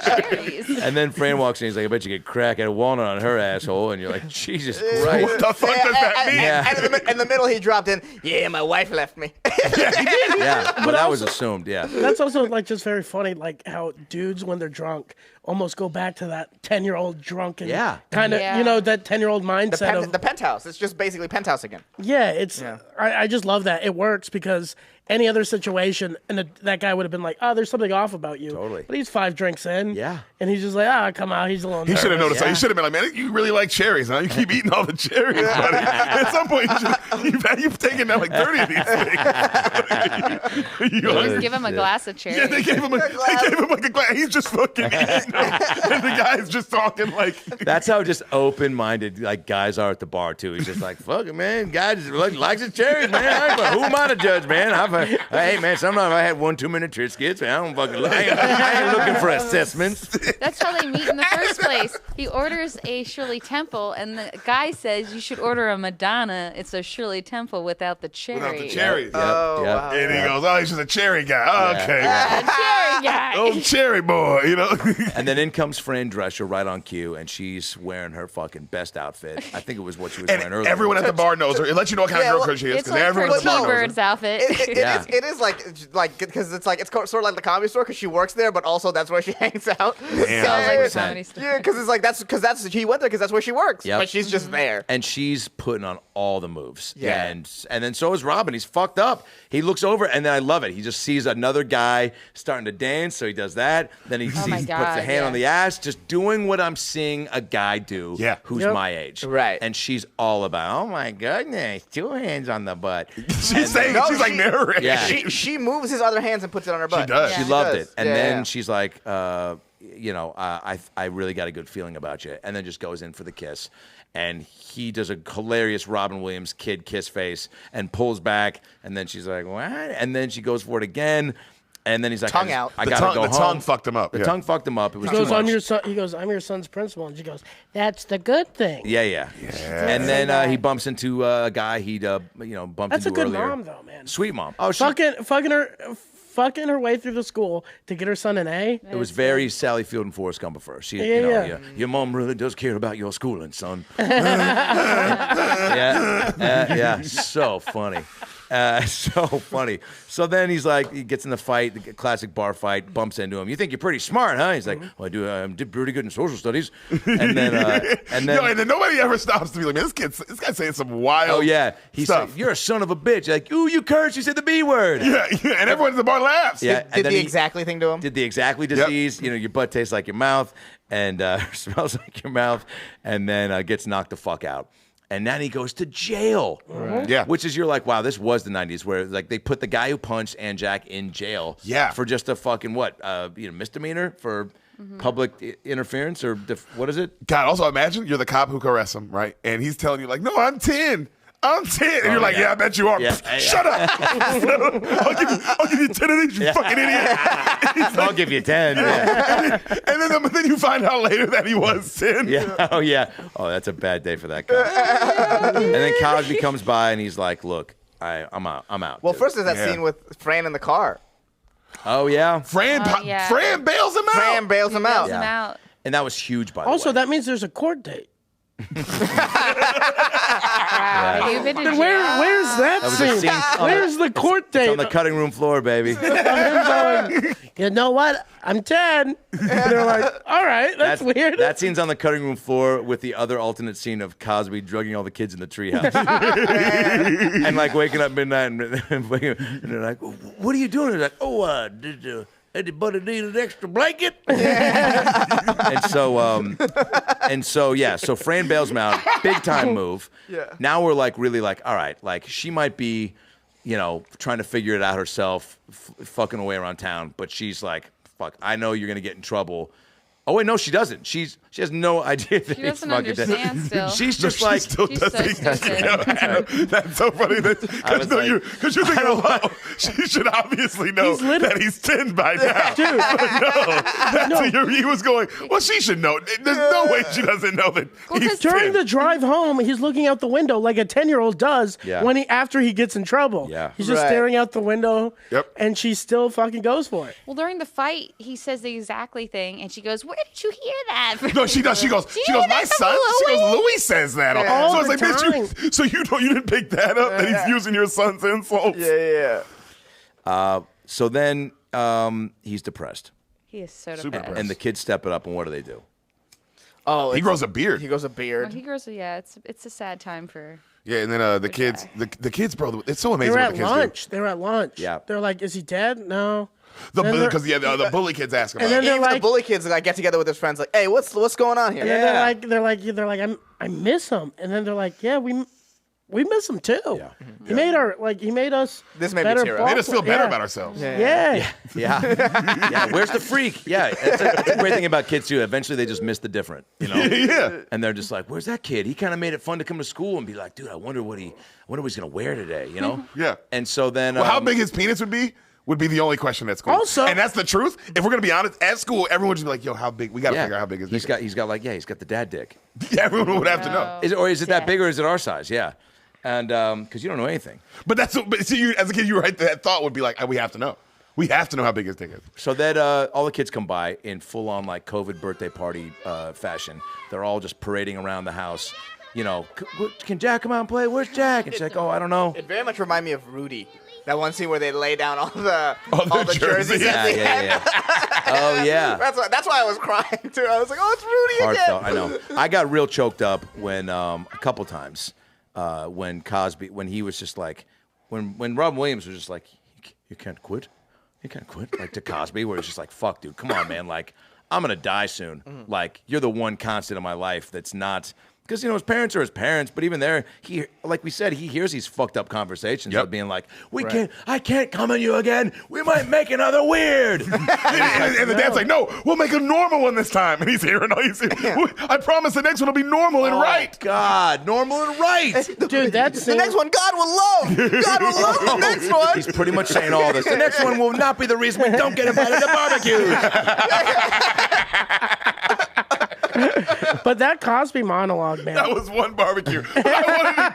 Cherries. And then Fran walks in. He's like, I bet you get crack at a walnut on her asshole. And you're like, Jesus Christ. What the fuck does that mean? Yeah. And in the middle, he dropped in, yeah, my wife left me. Yeah, but that was assumed. Yeah. That's also like just very funny, like how dudes when they're drunk almost go back to that 10-year-old drunken kind of you know, that 10-year-old mindset The penthouse. It's just basically penthouse again. I just love that. It works because any other situation, and that guy would have been like, oh, there's something off about you. Totally. But he's 5 drinks in. Yeah. And he's just like, come out. He's alone. He should have noticed. Yeah. He should have been like, man, you really like cherries, huh? You keep eating all the cherries, buddy. At some point, you've taken down like 30 of these things. Just give him a glass of cherry. Yeah, they gave him like a glass. He's just fucking eating. And the guy's just talking like. That's how just open-minded like guys are at the bar too. He's just like, fuck it, man. Guy just likes his cherries, man. Who am I to judge, man? Hey, man. Sometimes I had 1 2-minute Triscuits, man. I don't fucking. I ain't looking for assessments. That's how they meet in the first place. He orders a Shirley Temple, and the guy says you should order a Madonna. It's a Shirley Temple without the cherry. Without the cherries. Yep. Wow. And he goes, oh, he's just a cherry guy. Oh, Yeah. okay. Cherry guy. Oh, cherry boy, you know. And then in comes Fran Drescher right on cue, and she's wearing her fucking best outfit. I think it was what she was wearing And earlier. everyone at the bar knows her. It lets you know what kind of girl she is. It's like everyone her at the bar knows her. T-Birds outfit. It is like because it's sort of like the Comedy Store because she works there, but also that's where she hangs out. Damn. Sounds like the 100%. Comedy Store. Yeah, because it's like that's he went there because that's where she works. Yep. But she's just there. And she's putting on all the moves. Yeah. And then so is Robin. He's fucked up. He looks over, and then I love it. He just sees another guy starting to dance, so he does that. Then he Oh my puts the God, hand on the ass, just doing what I'm seeing a guy do who's Yep. my age. Right. And she's all about, oh my goodness, 2 hands on the butt. She's saying, No, she's like she- narrating. Yeah. She moves his other hands and puts it on her butt. does. She Yeah. loved does. it. And Yeah, then yeah. she's like, I really got a good feeling about you, and then just goes in for the kiss. And he does a hilarious Robin Williams kid kiss face and pulls back, and then she's like, what? And then she goes for it again, and then he's like, Tongue out. I gotta go home. The tongue fucked him up. The tongue fucked him up. It was He goes, too much. he goes, I'm your son's principal. And she goes, that's the good thing. Yeah. And then he bumps into a guy he'd bumped That's into a good earlier. mom, though, man. Sweet mom. Oh, she, Fucking her way through the school to get her son an A. it was very Sally Field and Forrest Gump of her. She, your mom really does care about your schooling, son. Yeah, so funny. So funny. So then he gets in the fight, the classic bar fight, bumps into him. You think you're pretty smart, huh? He's like, well, I do. I did pretty good in social studies. And then, and then nobody ever stops to be like, man, this guy's saying some wild. Oh yeah, he stuff. said, "You're a son of a bitch." Like, ooh, you cursed. You said the B word. Yeah, and everyone at the bar laughs. Yeah, Did the exactly thing to him? Did the exactly disease. Your butt tastes like your mouth and smells like your mouth, and then gets knocked the fuck out. And then he goes to jail. Right. Yeah. Which is, you're like, wow, this was the 90s where like they put the guy who punched Ann Jack in jail. Yeah. For just a fucking misdemeanor for public interference or what is it? God, also imagine you're the cop who caressed him, right? And he's telling you like, no, I'm 10. I'm 10. And you're like, yeah, I bet you are. Yeah. Shut up. I'll give you 10 of these, you fucking idiot. I'll give you 10. Yeah. And then you find out later that he was 10. Yeah. Oh, yeah. Oh, that's a bad day for that guy. And then Cosby comes by and he's like, look, I'm out. Well, dude. first there's that scene with Fran in the car. Oh, yeah. Fran bails him out. Fran bails him out. Yeah. And that was huge, by the way. Also, that means there's a court date. Wow, you've been to jail. Where's that was a scene? scene on Where's the court date? It's on the cutting room floor, baby. You know what? I'm 10. And they're like, all right, that's weird. That scene's on the cutting room floor with the other alternate scene of Cosby drugging all the kids in the treehouse. And like waking up midnight and they're like, what are you doing? They're like, oh, did anybody need an extra blanket? So Fran bails him out. Big time move. Yeah. Now we're like really like, all right, like she might be, trying to figure it out herself, fucking away around town, but she's like, fuck, I know you're gonna get in trouble. Oh wait, no, she doesn't. She has no idea that She he's doesn't fucking dead. understand still. She's just like, She's so stupid. That's so funny because you're thinking, oh, she should obviously know that he's 10 by now. Dude, he was going, well, she should know. There's no way she doesn't know that he's 10. During the drive home, he's looking out the window like a 10-year-old does after he gets in trouble. Yeah. He's just staring out the window, Yep. and she still fucking goes for it. Well, during the fight, he says the exactly thing, and she goes, "Where did you hear that?" No, she does. She goes, my son? She goes, Louis says that. All So it's the like, time. bitch, so you didn't pick that up, that he's using your son's insults? Yeah. So then he's depressed. He is so Super depressed. And the kids step it up, and what do? Oh, He grows a beard. He grows a beard. Well, he grows. Yeah, it's a sad time for. Yeah, and then the kids, the kids, bro, it's so They amazing were what at the kids lunch. They were at lunch. Yeah. They're like, is he dead? No. do. And then The bully kids ask him and about then it. they're Even the like, bully kids like get together with his friends, like, "Hey, what's going on here?" and then they're like, I miss him. And then they're like, yeah, we miss him too. Yeah. He made us. This made me better tear up. ball Made us feel better yeah. about ourselves. Yeah. Yeah. Where's the freak? Yeah, that's a great thing about kids too. Eventually, they just miss the different, Yeah. And they're just like, "Where's that kid? He kind of made it fun to come to school and be like, dude, I wonder what he's gonna wear today, Yeah. And so then, Well, how big his penis would be the only question at school. Also- and that's the truth. If we're gonna be honest, at school, everyone would just be like, "Yo, how big? We gotta figure out how big his dick is." he's got the dad dick. Everyone would have to know. Is it that big or is it our size? Yeah, and because you don't know anything. But see, as a kid, that thought would be like, "We have to know. We have to know how big his dick is." So then all the kids come by in full on like COVID birthday party fashion. They're all just parading around the house. Can Jack come out and play? Where's Jack? And she's like, oh, I don't know. It very much reminded me of Rudy. That one scene where they lay down all the jerseys. jerseys. Yeah. Oh yeah. That's why I was crying too. I was like, oh, it's Rudy Heartfelt, again. I know. I got real choked up when a couple times when Cosby, when he was just like, when Robin Williams was just like, you can't quit, like to Cosby, where he's just like, fuck, dude, come on, man, like I'm gonna die soon. Like you're the one constant in my life that's not Because, his parents are his parents, but even there, like we said, he hears these fucked up conversations of being like, I can't come on you again. We might make another weird. and the dad's like, no, we'll make a normal one this time. And he's hearing all these. I promise the next one will be normal and right. God, normal and right. Dude, that's the next one God will love. God will love the next one. He's pretty much saying all this. The next one will not be the reason we don't get invited to barbecues. But that Cosby monologue, man. That was one barbecue. I wanted to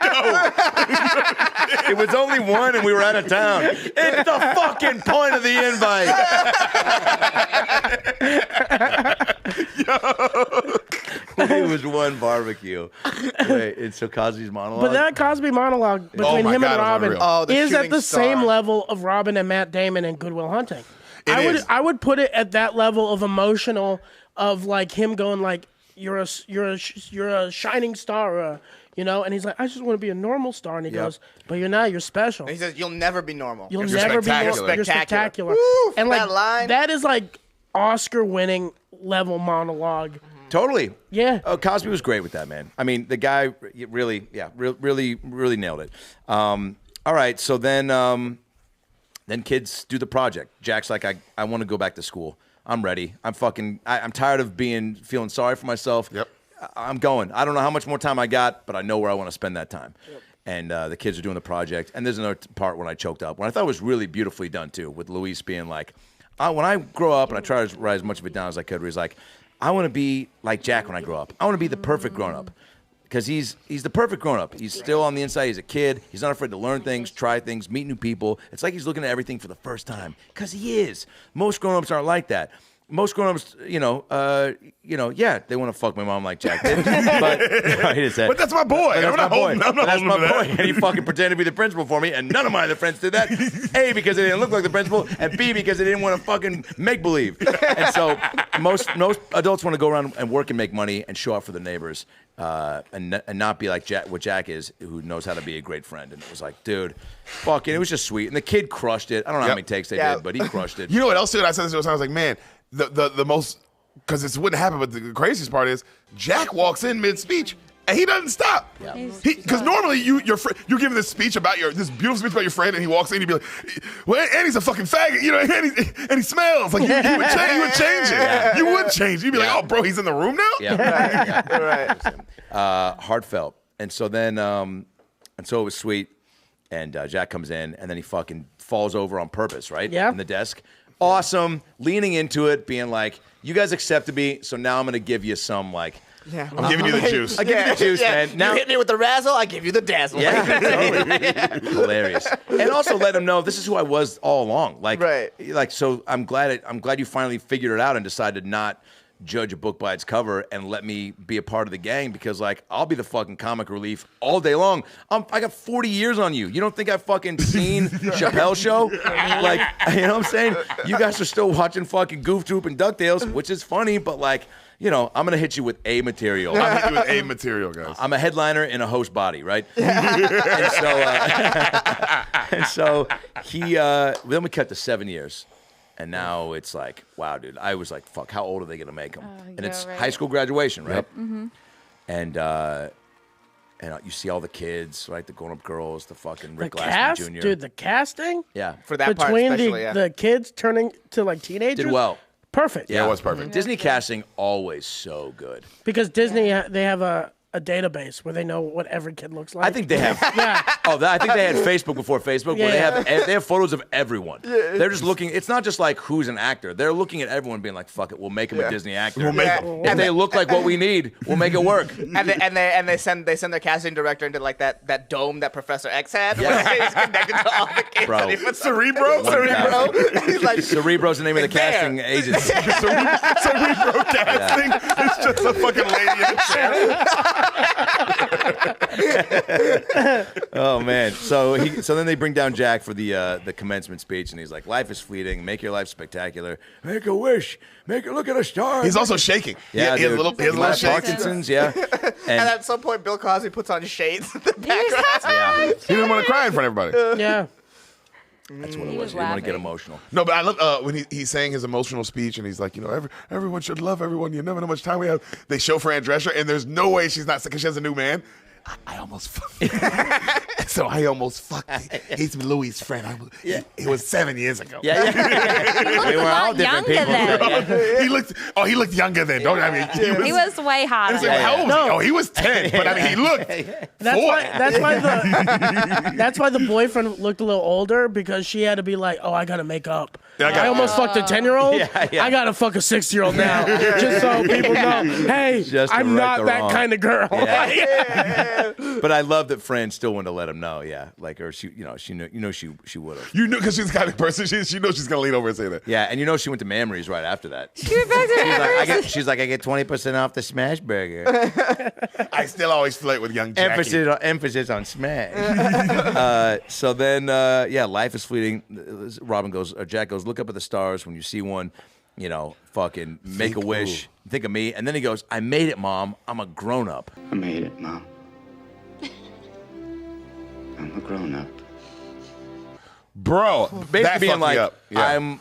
go. It was only one and we were out of town. It's the fucking point of the invite. It was one barbecue. Wait, it's so Cosby's monologue? But that Cosby monologue between him and Robin is at the same level of Robin and Matt Damon in Good Will Hunting. I would put it at that level of emotional, of like him going like, you're a shining star, and he's like, I just want to be a normal star, and he goes, but you're not, you're special. And he says, you'll never be normal. You'll never be normal. You're spectacular. Woo, and like that line. that is like Oscar-winning level monologue. Totally. Yeah. Cosby was great with that, man. I mean, the guy really nailed it. All right, so then kids do the project. Jack's like, I want to go back to school. I'm ready. I'm tired of feeling sorry for myself. Yep. I'm going. I don't know how much more time I got, but I know where I want to spend that time. Yep. And the kids are doing the project. And there's another part when I choked up, when I thought it was really beautifully done too, with Luis being like, when I grow up, and I try to write as much of it down as I could, where he's like, I want to be like Jack when I grow up. I want to be the perfect grown-up. Because he's the perfect grown-up. He's still on the inside. He's a kid. He's not afraid to learn things, try things, meet new people. It's like he's looking at everything for the first time. Because he is. Most grown-ups aren't like that. Most grown-ups, they want to fuck my mom like Jack did. But that's my boy. That's my boy. That's my boy. And he fucking pretended to be the principal for me, and none of my other friends did that. A, because they didn't look like the principal, and B, because they didn't want to fucking make-believe. And so most adults want to go around and work and make money and show up for the neighbors. And not be like what Jack is, who knows how to be a great friend. And it was like, dude, fucking, it was just sweet. And the kid crushed it. I don't know how many takes they did, but he crushed it. You know what else, dude? I said this all the time. I was like, man, the most, because this wouldn't happen, but the craziest part is Jack walks in mid-speech and he doesn't stop. Because normally you're giving this speech about this beautiful speech about your friend, and he walks in, you'd be like, well, and he's a fucking faggot, and he smells. Like you would change it. Yeah. You would change. You'd be like, oh, bro, he's in the room now? Yeah. Right. Heartfelt. And so then, and so it was sweet. And Jack comes in, and then he fucking falls over on purpose, right? Yeah. In the desk. Awesome. Leaning into it, being like, you guys accepted me, so now I'm going to give you some, like, I'm giving you the juice. I give you the juice, man. Now, you hit me with the razzle, I give you the dazzle. Yeah, totally. Hilarious. And also let him know this is who I was all along. Like, so I'm glad you finally figured it out and decided to not judge a book by its cover and let me be a part of the gang, because like I'll be the fucking comic relief all day long. I got 40 years on you. You don't think I've fucking seen Chappelle's show? Like, you know what I'm saying? You guys are still watching fucking Goof Troop and DuckTales, which is funny, but like, I'm going to hit you with A material. I'll hit you with A material, guys. I'm a headliner in a host body, right? and so he, then we cut to 7 years. And now it's like, wow, dude. I was like, fuck, how old are they going to make him? And it's high school graduation, right? Yep. Mm-hmm. And you see all the kids, right? The grown-up girls, the fucking Rick Glassman Jr. Dude, the casting? Yeah. For that between part especially, the kids turning to like teenagers? Did well. Perfect. Yeah, it was perfect. Disney casting, always so good. Because Disney, they have a database where they know what every kid looks like. I think they have. I think they had Facebook before Facebook, where they have photos of everyone. They're just looking. It's not just like who's an actor. They're looking at everyone, being like, "Fuck it, we'll make him a Disney actor. We'll make him. If they look like what we need, we'll make it work." And they send their casting director into like that dome that Professor X had, where he's connected to all the kids. Bro. Cerebro. He's like, Cerebro's the name of the casting agency. Cerebro casting. It's just a fucking lady in a chair. Oh man! So then they bring down Jack for the commencement speech, and he's like, "Life is fleeting. Make your life spectacular. Make a wish. Make a look at a star." He's also shaking. Yeah, he has little Parkinson's. Yeah, and at some point, Bill Cosby puts on shades in the background. He didn't want to cry in front of everybody. Yeah. That's what it He was. was He didn't want to laughing. get emotional. No, but I love when he's saying his emotional speech and he's like, everyone should love everyone. You never know how much time we have. They show Fran Drescher, and there's no way she's not, because she has a new man. I almost fucked. So I almost fucked. He's Louis' friend. It was 7 years ago. He looked We a were all lot different younger people. then. He looked younger then. Don't I mean? He was way hotter. It's like, how old was he? Oh, he was 10, but I mean, he looked. That's why the boyfriend looked a little older, because she had to be like, oh, I gotta make up. Yeah, I almost fucked a 10-year-old. Yeah. I gotta fuck a 6-year-old now, just so people know. Hey, Just to I'm right not the that wrong. kind of girl. But I love that Fran still wanted to let him know. Yeah, like, or she knew, she would have. You knew, because she's the kind of person, she knows she's going to lean over and say that. Yeah, and she went to Mamries right after that. She went back to Mamries. She's like, I get 20% off the smash burger. I still always flirt with young Jackie. Emphasis on smash. So then, life is fleeting. Jack goes, look up at the stars when you see one. Fucking make a wish. Think of me. And then he goes, I made it, Mom. I'm a grown up. I made it, Mom. I'm a grown-up. Bro, Basically that being fucked me like, up. Yeah. I'm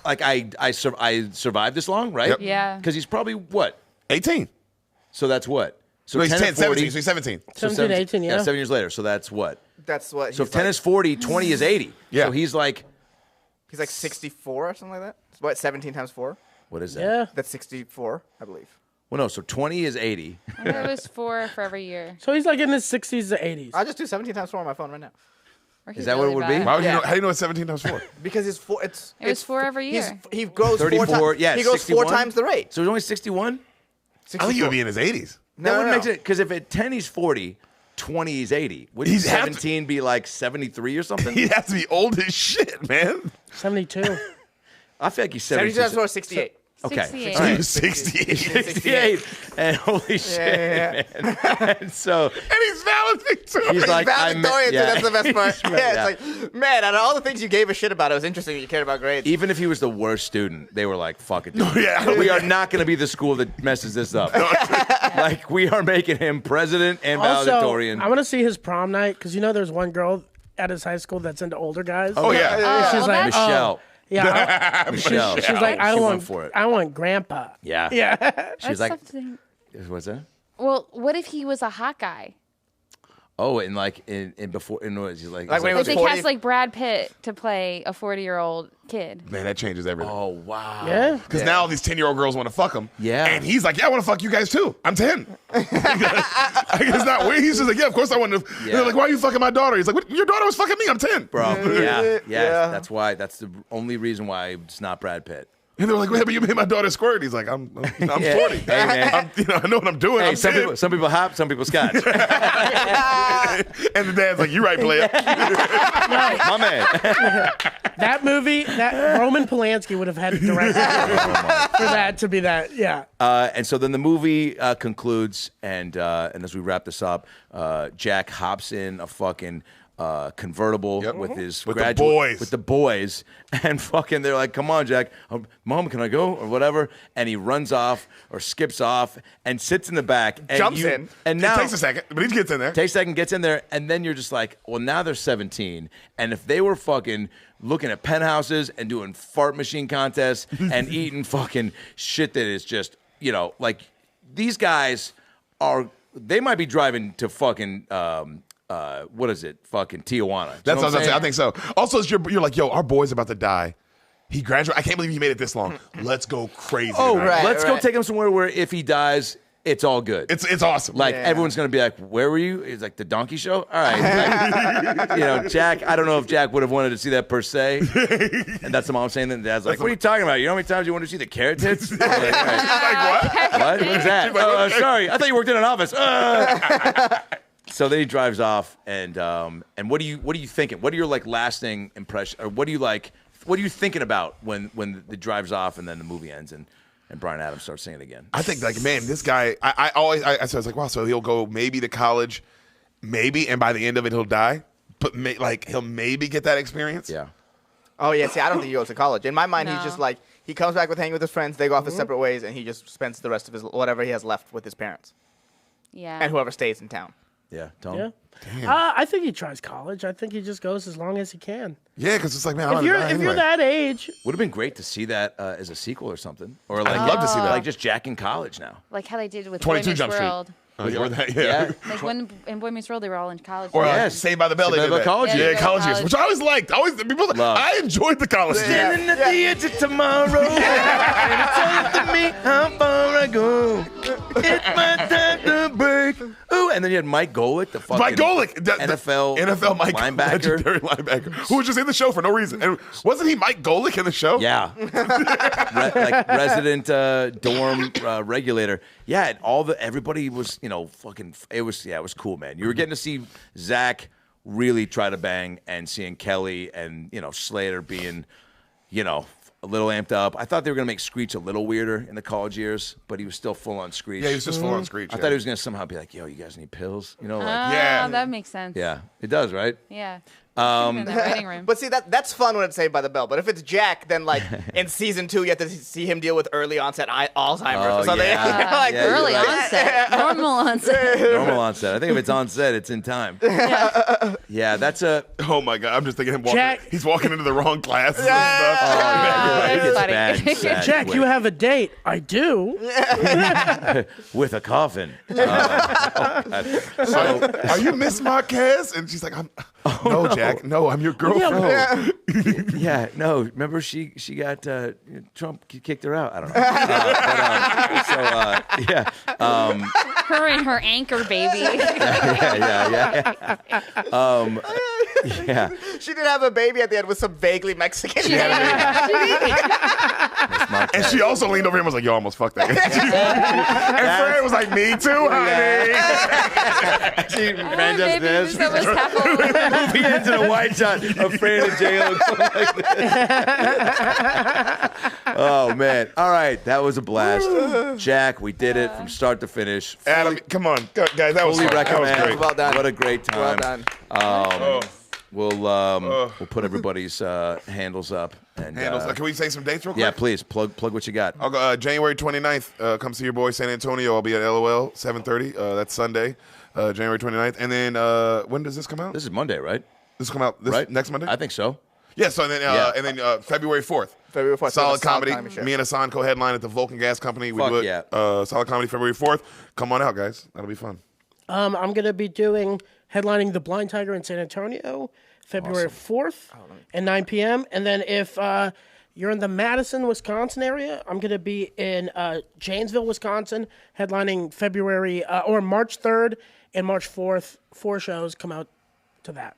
like, I survived this long, right? Yep. Yeah. Because he's probably what? 18. So that's what? So No, he's 10 10, and 40. 17. So he's 17. So 17, 18, yeah. 7 years later. So that's what? That's what. So he's if 10 like, is 40, 20 is 80. Yeah. So he's like, he's like 64 or something like that. What? 17 times 4? what is that? Yeah. That's 64, I believe. Well, no. So 20 is 80. I thought it was 4 for every year. So he's like in his 60s to 80s. I'll just do 17 times 4 on my phone right now. Is that what it would be? Why would you Yeah. know? How do you know it's 17 times 4? Because it's four. It was it's 4 every year. He goes 34, 4 times. yeah, he goes 61. 4 times the rate. So he's only 61? I think he would be in his 80s. That would make sense. Because if at 10 he's 40, 20 he's 80. Wouldn't He'd have to- 17 be like 73 or something? He'd have to be old as shit, man. 72. I feel like he's 72 72. times 4 is 68. Okay. 68. All He right. was 68. 68. And holy shit, man. And so And he's valedictorian. he's like, Valedictorian, too. That's the best part. Yeah. It's like, man, out of all the things you gave a shit about, it was interesting that you cared about grades. even if he was the worst student, they were like, fuck it. Dude. yeah. We are not going to be the school that messes this up. Like, we are making him president and Also, valedictorian. I want to see his prom night, because there's one girl at his high school that's into older guys. Oh, yeah. She's like, Michelle. yeah. Michelle. She's like, She went want for it. I want grandpa. Yeah. Yeah. She's That's like, tough to think. what's that? Well, what if he was a hot guy? Oh, and like in before in what he's like Like when he Like was they 40. cast like Brad Pitt to play a 40-year-old kid. Man, that changes everything. oh wow. Yeah. Because now all these 10-year-old girls want to fuck him. Yeah. And he's like, yeah, I want to fuck you guys too. I'm 10. It's not weird. He's just like, yeah, of course I want to. Yeah. They're like, why are you fucking my daughter? He's like, what? Your daughter was fucking me. I'm 10. Bro. Yeah. Yeah. That's why. That's the only reason why it's not Brad Pitt. And they were like, wait, but you made my daughter squirt. He's like, I'm 40. Hey, man. I know what I'm doing. Hey, I'm 10. some people hop, some people scotch. And the dad's like, you right, player. My man. That movie, that Roman Polanski would have had to direct it for that to be that. Yeah. And so then the movie concludes, and as we wrap this up, Jack hops in a fucking convertible with his With the graduate boys. with the boys, and fucking they're like, "Come on, Jack, Mom, can I go?" or whatever, and he runs off or skips off and sits in the back, and Jumps in. and It now takes a second, but he gets in there. takes a second, gets in there, and then you're just like, well, now they're 17, and if they were fucking looking at penthouses and doing fart machine contests and eating fucking shit that is just, like these guys they might be driving to fucking what is it? Fucking Tijuana. That's what I was gonna say. I think so. Also, you're like, yo, our boy's about to die. He graduated. I can't believe he made it this long. Let's go crazy. Oh, tonight. right. let's go take him somewhere where if he dies, it's all good. It's awesome. Like, Yeah. everyone's going to be like, where were you? He's like, the donkey show? All right. Like, Jack, I don't know if Jack would have wanted to see that per se. And that's the mom saying that. And Dad's like, what are you talking about? You know how many times you wanted to see the carrot tits? I'm like, all right. like, what? What? What is that? Oh, sorry. I thought you worked in an office. So then he drives off, and what are you thinking? What are your like lasting impression, or what are you thinking about when the drives off and then the movie ends and Bryan Adams starts singing again? I think, like, man, this guy, I was like, wow, so he'll go maybe to college, maybe, and by the end of it, he'll die. But, he'll maybe get that experience. Yeah. Oh, yeah. See, I don't think he goes to college. In my mind, he's No. just like, he comes back with hanging with his friends, they go off his separate ways, and he just spends the rest of his, whatever he has left with his parents Yeah. and whoever stays in town. Yeah, Tone? Yeah. I think he tries college. I think he just goes as long as he can. Yeah, because it's like, man, If you're that age, would have been great to see that as a sequel or something, or like I'd love to see that. like just Jack in college now. Like how they did with 22 Boy Meets Jump Street. World. Or that, yeah. Like when in Boy Meets World, they were all in college. Or Yes. Saved by the Bell. Saved They by did the that. college Yeah, years. college years, College. which I always liked. I enjoyed the college years. Standing at the edge of tomorrow, and it's up to me how far I go. It's my time to break. Ooh, and then you had Mike Golick, the fucking Mike Golick, NFL Mike linebacker. legendary linebacker, who was just in the show for no reason. And wasn't he Mike Golick in the show? Yeah, like resident dorm regulator. Yeah, everybody was fucking. It was cool, man. You were getting to see Zach really try to bang, and seeing Kelly and Slater being, a little amped up. I thought they were gonna make Screech a little weirder in the college years, but he was still full on Screech. Yeah, he was just full on Screech. I thought he was gonna somehow be like, "Yo, you guys need pills?" Yeah. That makes sense. Yeah, it does, right? Yeah. In the waiting room. But see, that's fun when it's Saved by the Bell. But if it's Jack, then like in season 2, you have to see him deal with early onset Alzheimer's or something. yeah. Like, Yeah, Early you're right. onset, normal onset. Normal onset. I think if it's on set, it's in time. Yeah, that's a. Oh my God, I'm just thinking him walking. Jack- He's walking into the wrong classes and Oh, stuff. yeah, you're right. It gets funny. bad sad Jack, quick. you have a date. I do. With a coffin. Are you Miss Marquez? And she's like, no, Jack, no, I'm your girlfriend. Yeah, no. Remember, she got Trump kicked her out. I don't know. Her and her anchor baby. Yeah. she did have a baby at the end with some vaguely Mexican. And she also leaned over him and was like, yo, I almost fucked that guy. And Fran was like, me too, honey. She Her ran does baby this. was almost half over. He ends in a wide shot of Fran and J-Lo going like this. Oh, man. All right. That was a blast. Jack, we did it from start to finish. Adam, come on, guys, that was Fully fun. That was recommend. great. Well done. What a great time. Well done. We'll put everybody's handles up. And, Can we say some dates real quick? yeah, please. Plug what you got. I'll go January 29th. Come see your boy San Antonio. I'll be at LOL 7:30. That's Sunday, January 29th. And then when does this come out? This is Monday, right? This come out next Monday. I think so. Yeah. So then February 4th. February 4th. Solid comedy. show. Me and Ehsan co-headline at the Vulcan Gas Company. We Fuck do it. yeah. Solid comedy February 4th. Come on out, guys. That'll be fun. I'm going to be headlining the Blind Tiger in San Antonio, February 4th at 9 p.m. And then if you're in the Madison, Wisconsin area, I'm going to be in Janesville, Wisconsin, headlining February or March 3rd and March 4th. 4 shows come out to that.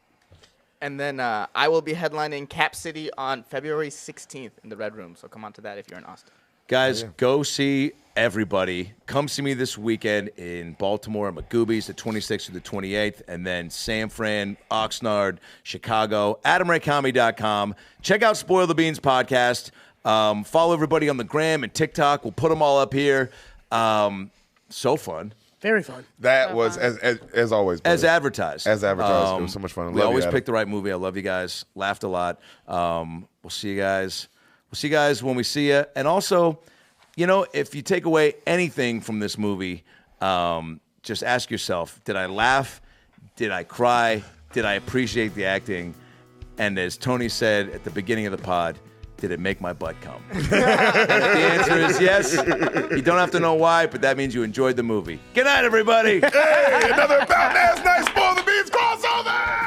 And then I will be headlining Cap City on February 16th in the Red Room. So come on to that if you're in Austin. Guys, go see everybody. Come see me this weekend in Baltimore at Magoobies, the 26th to the 28th, and then San Fran, Oxnard, Chicago, AdamRayComedy.com. Check out Spoil the Beans podcast. Follow everybody on the gram and TikTok. We'll put them all up here. So fun. Very fun. That was as always. Brother. As advertised. As advertised. It was so much fun. We always pick the right movie. I love you guys. Laughed a lot. We'll see you guys. We'll see you guys when we see you. And also, if you take away anything from this movie, just ask yourself, did I laugh? Did I cry? Did I appreciate the acting? And as Tony said at the beginning of the pod, did it make my butt come? And if the answer is yes, you don't have to know why, but that means you enjoyed the movie. Good night, everybody. Hey, another About Ass Night Spoil the Beans crossover!